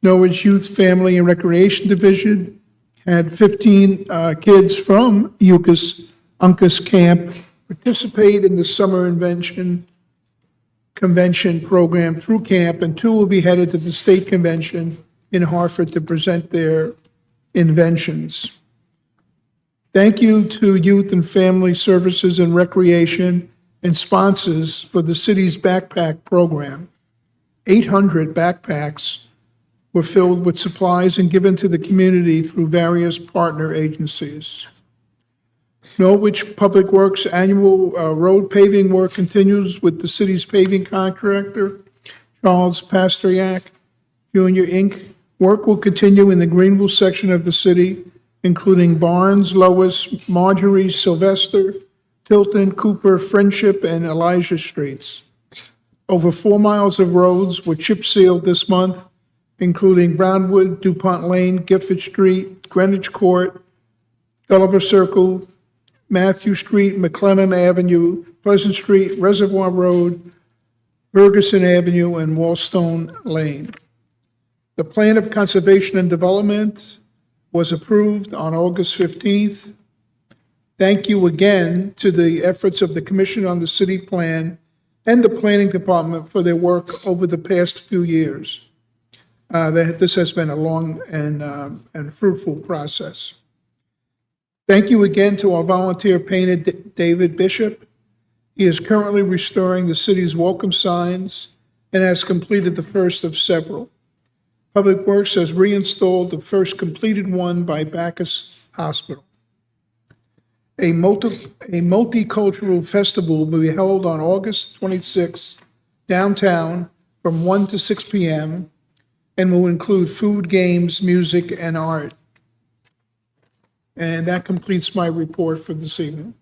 Norwich Youth, Family, and Recreation Division had 15 kids from Uncas Camp participate in the Summer Convention program through camp, and 2 will be headed to the state convention in Hartford to present their inventions. Thank you to Youth and Family Services and Recreation and sponsors for the city's backpack program. 800 backpacks were filled with supplies and given to the community through various partner agencies. Norwich Public Works annual road paving work continues with the city's paving contractor, Charles Pasteryak Jr., Inc. Work will continue in the Greenville section of the city, including Barnes, Lois, Marjorie, Sylvester, Tilton, Cooper, Friendship, and Elijah Streets. Over 4 miles of roads were chip sealed this month, including Brownwood, DuPont Lane, Gifford Street, Greenwich Court, Gulliver Circle, Matthew Street, McLennan Avenue, Pleasant Street, Reservoir Road, Ferguson Avenue, and Wallstone Lane. The Plan of Conservation and Development was approved on August 15th. Thank you again to the efforts of the Commission on the City Plan and the Planning Department for their work over the past few years. This has been a long and fruitful process. Thank you again to our volunteer painter, David Bishop. He is currently restoring the city's welcome signs and has completed the first of several. Public Works has reinstalled the first completed one by Bacchus Hospital. A multicultural festival will be held on August 26th downtown from 1 to 6 p.m. and will include food, games, music, and art. And that completes my report for this evening.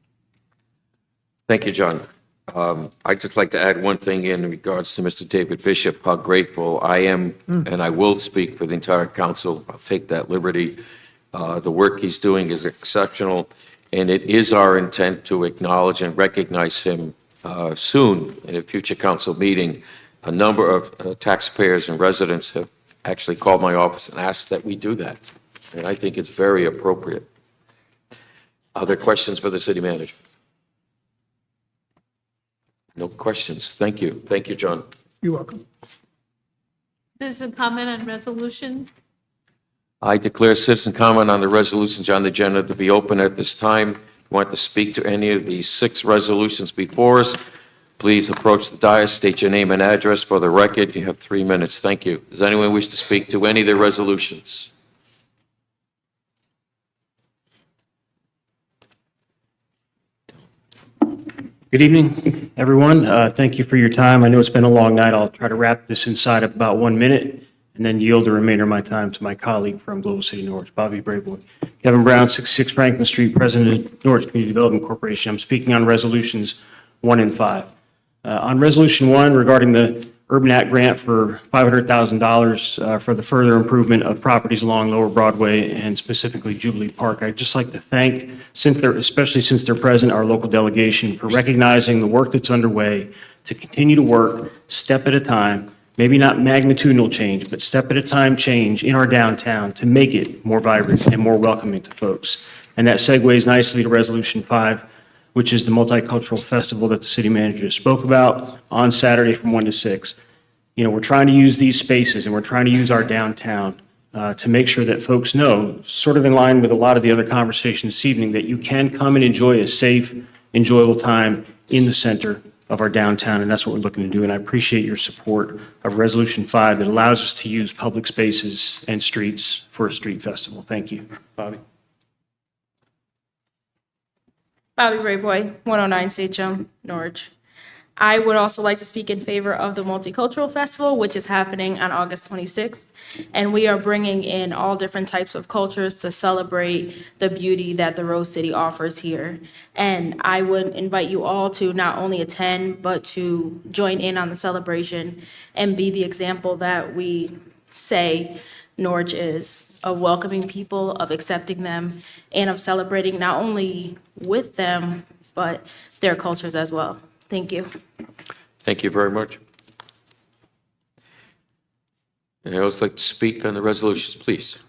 Thank you, John. I'd just like to add one thing in regards to Mr. David Bishop, how grateful I am, and I will speak for the entire council. I'll take that liberty. The work he's doing is exceptional, and it is our intent to acknowledge and recognize him soon in a future council meeting. A number of taxpayers and residents have actually called my office and asked that we do that, and I think it's very appropriate. Other questions for the city manager? No questions. Thank you. Thank you, John. You're welcome. Citizen comment on resolutions? I declare citizen comment on the resolutions on the agenda to be open at this time. If you want to speak to any of these 6 resolutions before us, please approach the dais, state your name and address for the record. You have 3 minutes. Thank you. Does anyone wish to speak to any of the resolutions? Good evening, everyone. Thank you for your time. I know it's been a long night. I'll try to wrap this inside of about 1 minute and then yield the remainder of my time to my colleague from Global City Norwich, Bobby Brayboy. Kevin Brown, 66 Franklin Street, President of Norwich Community Development Corporation. I'm speaking on resolutions 1 and 5. On resolution 1 regarding the Urban Act grant for $500,000 for the further improvement of properties along Lower Broadway and specifically Jubilee Park. I'd just like to thank, especially since they're present, our local delegation for recognizing the work that's underway to continue to work step at a time, maybe not magnitudinal change, but step at a time change in our downtown to make it more vibrant and more welcoming to folks. And that segues nicely to resolution 5, which is the multicultural festival that the city manager spoke about on Saturday from 1 to 6. You know, we're trying to use these spaces and we're trying to use our downtown to make sure that folks know, sort of in line with a lot of the other conversation this evening, that you can come and enjoy a safe, enjoyable time in the center of our downtown, and that's what we're looking to do. And I appreciate your support of Resolution 5 that allows us to use public spaces and streets for a street festival. Thank you. Bobby. Bobby Brayboy, 109 Sachem, Norwich. I would also like to speak in favor of the Multicultural Festival, which is happening on August 26th. And we are bringing in all different types of cultures to celebrate the beauty that the Rose City offers here. And I would invite you all to not only attend, but to join in on the celebration and be the example that we say Norwich is, of welcoming people, of accepting them, and of celebrating not only with them, but their cultures as well. Thank you. Thank you very much. Anyone else like to speak on the resolutions, please?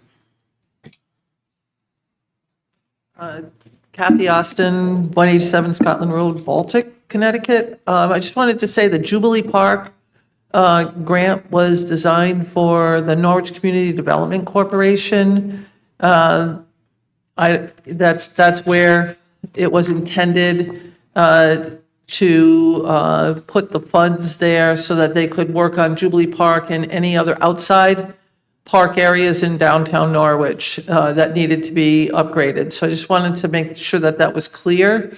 Kathy Austin, 187 Scotland Road, Baltic, Connecticut. I just wanted to say the Jubilee Park grant was designed for the Norwich Community Development Corporation. That's where it was intended to put the funds there so that they could work on Jubilee Park and any other outside park areas in downtown Norwich that needed to be upgraded. So I just wanted to make sure that that was clear.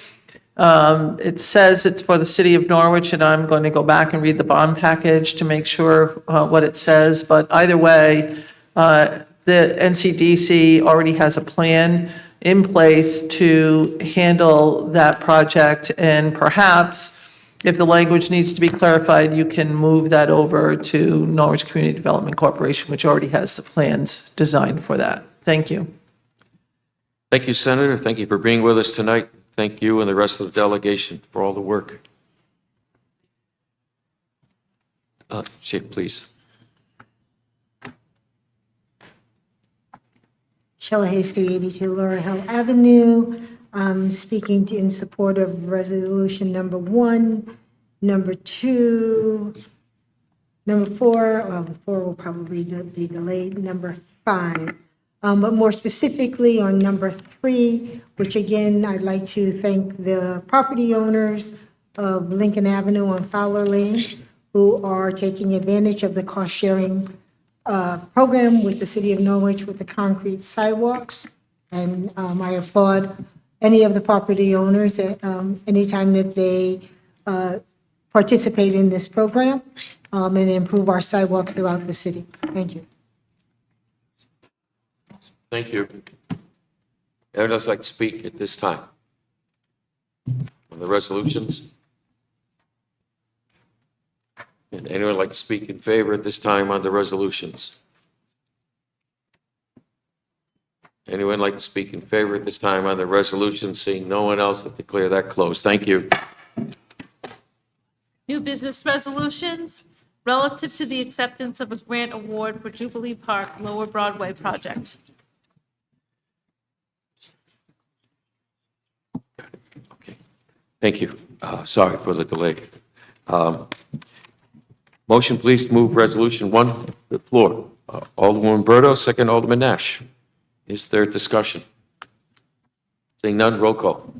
It says it's for the city of Norwich, and I'm going to go back and read the bond package to make sure what it says. But either way, the NCDC already has a plan in place to handle that project. And perhaps if the language needs to be clarified, you can move that over to Norwich Community Development Corporation, which already has the plans designed for that. Thank you. Thank you, Senator. Thank you for being with us tonight. Thank you and the rest of the delegation for all the work. Chief, please. Sheila Hayes, 382 Laurel Hill Avenue. Speaking in support of resolution number 1, number 2, number 4, well, 4 will probably be delayed, number 5. But more specifically on number 3, which again, I'd like to thank the property owners of Lincoln Avenue on Fowler Lane who are taking advantage of the cost-sharing program with the city of Norwich with the concrete sidewalks. And I applaud any of the property owners that anytime that they participate in this program and improve our sidewalks throughout the city. Thank you. Thank you. Anyone else like to speak at this time on the resolutions? And anyone like to speak in favor at this time on the resolutions? Anyone like to speak in favor at this time on the resolution? Seeing no one else, I declare that closed. Thank you. New business resolutions relative to the acceptance of a grant award for Jubilee Park Lower Broadway project. Thank you. Sorry for the delay. Motion, please, to move resolution 1 to the floor. Alderwoman Berto, second Alderman Nash. Is there discussion? Seeing none, roll call.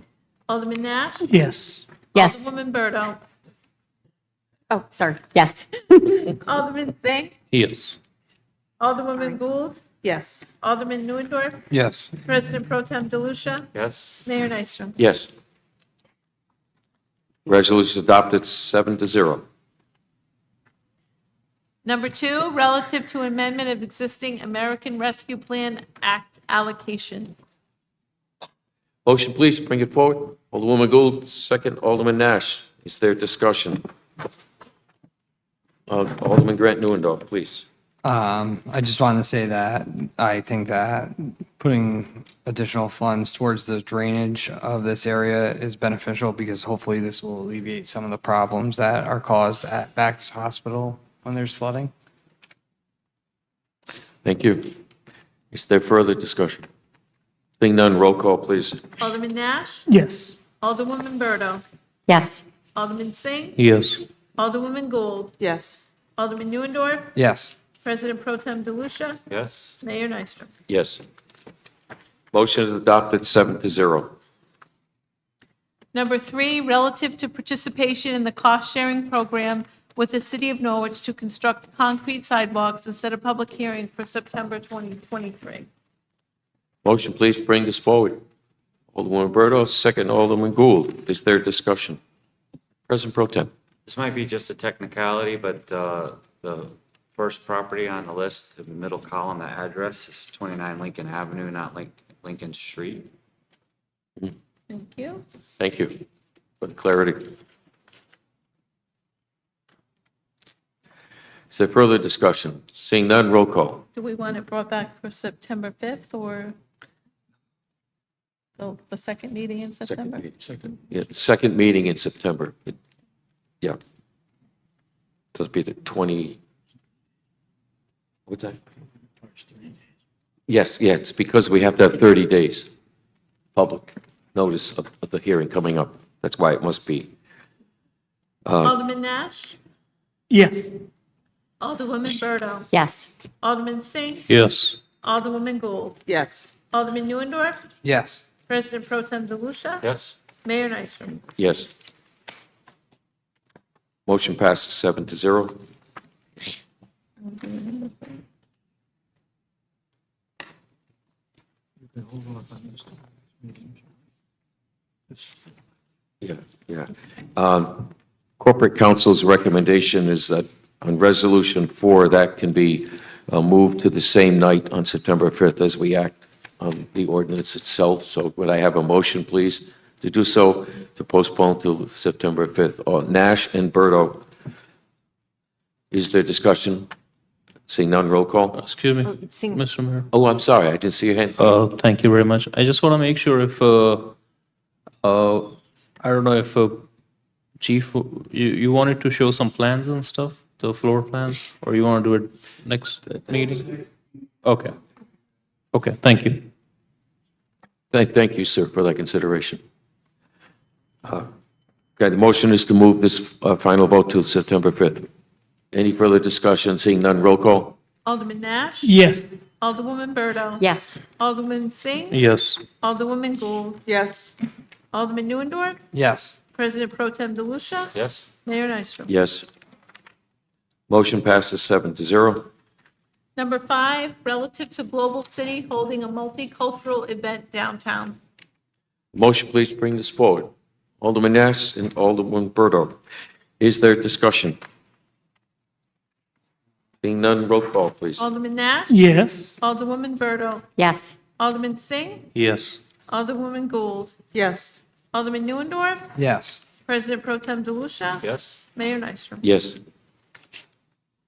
Alderman Nash? Yes. Yes. Alderwoman Berto? Oh, sorry. Yes. Alderman Singh? Yes. Alderwoman Gould? Yes. Alderman Neuendorf? Yes. President Pro Tem DeLucia? Yes? Mayor Nystrom? Yes. Resolution adopted 7-0. Number 2, relative to amendment of existing American Rescue Plan Act allocations. Motion, please, bring it forward. Alderwoman Gould, second Alderman Nash. Is there discussion? Alderman Grant Neuendorf, please. I just wanted to say that I think that putting additional funds towards the drainage of this area is beneficial because hopefully this will alleviate some of the problems that are caused at Backus Hospital when there's flooding. Thank you. Is there further discussion? Seeing none, roll call, please. Alderman Nash? Yes. Alderwoman Berto? Yes. Alderman Singh? Yes. Alderwoman Gould? Yes. Alderman Neuendorf? Yes. President Pro Tem DeLucia? Yes? Mayor Nystrom? Yes. Motion is adopted 7-0. Number 3, relative to participation in the cost-sharing program with the City of Norwich to construct concrete sidewalks and set a public hearing for September 2023. Motion, please bring this forward. Alderwoman Berto, second Alderman Gould. Is there discussion? President Pro Tem. This might be just a technicality, but the first property on the list, the middle column, the address is 29 Lincoln Avenue, not Lincoln Street. Thank you. Thank you for the clarity. Is there further discussion? Seeing none, roll call. Do we want it brought back for September 5th or the second meeting in September? Yeah, second meeting in September. Yeah. So it'll be the 20, what's that? Yes, yeah, it's because we have to have 30 days public notice of the hearing coming up. That's why it must be. Alderman Nash? Yes. Alderwoman Berto? Yes. Alderman Singh? Yes. Alderwoman Gould? Yes. Alderman Neuendorf? Yes. President Pro Tem DeLucia? Yes? Mayor Nystrom? Yes. Motion passes 7-0. Yeah, yeah. Corporate Council's recommendation is that on Resolution 4, that can be moved to the same night on September 5th as we act on the ordinance itself. So would I have a motion, please, to do so, to postpone till September 5th? Nash and Berto, is there discussion? Seeing none, roll call. Excuse me, Mr. Mayor. Oh, I'm sorry, I didn't see your hand. Thank you very much. I just want to make sure if, I don't know if, Chief, you wanted to show some plans and stuff, the floor plans, or you want to do it next meeting? Okay. Okay, thank you. Thank you, sir, for that consideration. Okay, the motion is to move this final vote to September 5th. Any further discussion? Seeing none, roll call. Alderman Nash? Yes. Alderwoman Berto? Yes. Alderman Singh? Yes. Alderwoman Gould? Yes. Alderman Neuendorf? Yes. President Pro Tem DeLucia? Yes? Mayor Nystrom? Yes. Motion passes 7-0. Number 5, relative to Global City holding a multicultural event downtown. Motion, please bring this forward. Alderman Nash and Alderman Berto. Is there discussion? Seeing none, roll call, please. Alderman Nash? Yes. Alderwoman Berto? Yes. Alderman Singh? Yes. Alderwoman Gould? Yes. Alderman Neuendorf? Yes. President Pro Tem DeLucia? Yes? Mayor Nystrom? Yes.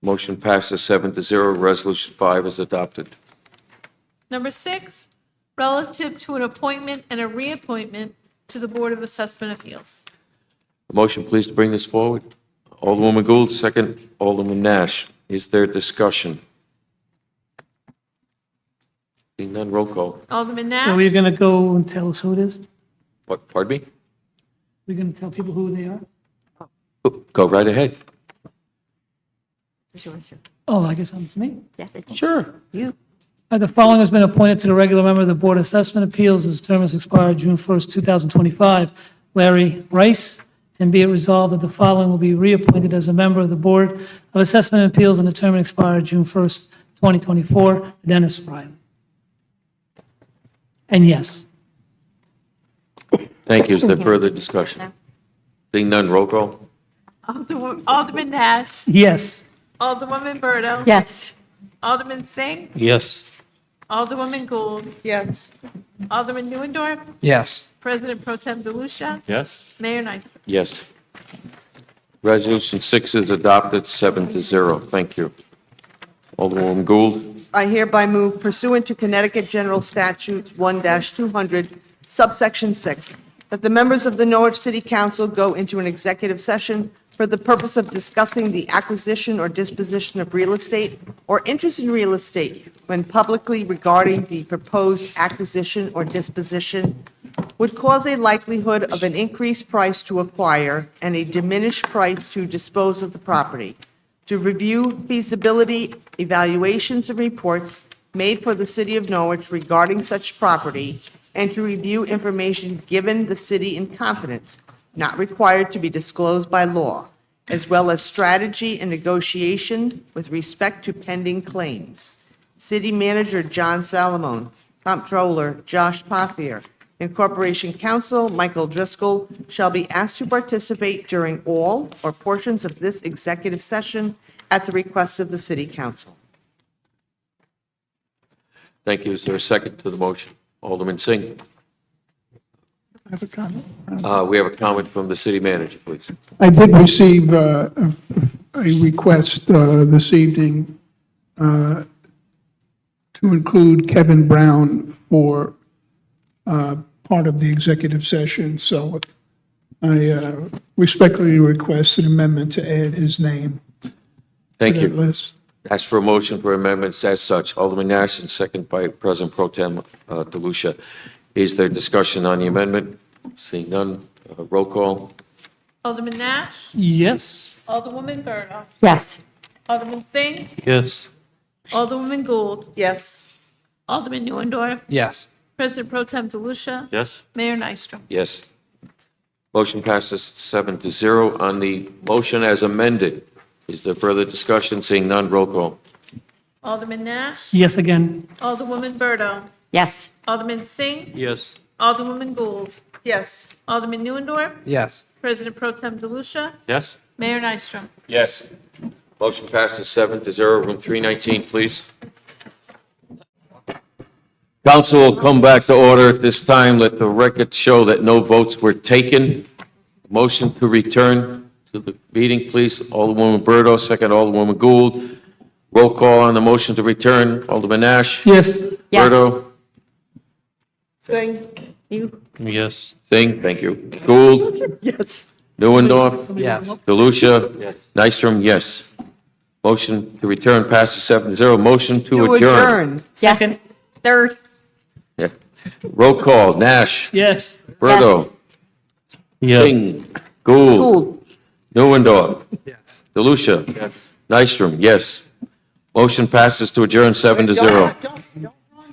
Motion passes 7-0. Resolution 5 is adopted. Number 6, relative to an appointment and a reappointment to the Board of Assessment Appeals. Motion, please, to bring this forward. Alderwoman Gould, second Alderman Nash. Is there discussion? Seeing none, roll call. Alderman Are we Nash? going to go and tell us who it is? What, pardon me? We're going to tell people who they are? Go right ahead. Who's yours, sir? Oh, I guess it's me. Sure. You. The following has been appointed to the regular member of the Board of Assessment Appeals. His term has expired June 1st, 2025. Larry Rice. And be it resolved that the following will be reappointed as a member of the Board of Assessment Appeals and the term expired June 1st, 2024. Dennis Riley. And yes. Thank you. Is there further discussion? Seeing none, roll call. Alderman Nash, Yes. Alderwoman Berto. Yes. Alderman Singh, Yes. Alderwoman Gould, Yes. Alderman Neuendorf, Yes. President Pro Tem DeLucia, Yes? Mayor Nystrom. Yes. Resolution 6 is adopted 7-0. Thank you. Alderwoman Gould. I hereby move pursuant to Connecticut General Statutes 1-200, subsection 6, that the members of the Norwich City Council go into an executive session for the purpose of discussing the acquisition or disposition of real estate or interest in real estate when publicly regarding the proposed acquisition or disposition would cause a likelihood of an increased price to acquire and a diminished price to dispose of the property, to review feasibility evaluations and reports made for the city of Norwich regarding such property, and to review information given the city in confidence, not required to be disclosed by law, as well as strategy and negotiation with respect to pending claims. City Manager John Salamone, Comptroller Josh Pothier, and Corporation Counsel Michael Driscoll shall be asked to participate during all or portions of this executive session at the request of the City Council. Thank you. Is there a second to the motion? Alderman Singh. I have a comment. We have a comment from the city manager, please. I did receive a request this evening to include Kevin Brown for part of the executive session, so I respectfully request an amendment to add his name Thank to you. that list. Ask for a motion for amendments as such. Alderman Nash, and second by President Pro Tem DeLucia. Is there discussion on the amendment? Seeing none, roll call. Alderman Nash, Yes. Alderwoman Berto, Yes. Alderman Singh, Yes. Alderwoman Gould, Yes. Alderman Neuendorf, Yes. President Pro Tem DeLucia, Yes? Mayor Nystrom. Yes. Motion passes 7-0. On the motion as amended, is there further discussion? Seeing none, roll call. Alderman Nash, Yes again. Alderwoman Berto, Yes. Alderman Singh, Yes. Alderwoman Gould, Yes. Alderman Neuendorf, Yes. President Pro Tem DeLucia, Yes? Mayor Nystrom. Yes. Motion passes 7-0. Room 319, please. Council will come back to order at this time. Let the record show that no votes were taken. Motion to return to the meeting, please. Alderwoman Berto, second Alderwoman Gould. Roll call on the motion to return. Alderman Nash. Yes. Yes. Berto. Singh? You. Yes. Singh, thank you. Gould. Yes. Neuendorf. Yes. DeLucia. Yes. Nystrom, yes. Motion to return passes 7-0. Motion to To adjourn. adjourn. Yes. Third. Yeah. Roll call. Nash. Yes. Berto. Yes. Singh. Gould. Cool. Neuendorf. Yes. DeLucia. Yes. Nystrom, yes. Motion passes to adjourn 7-0. Don't.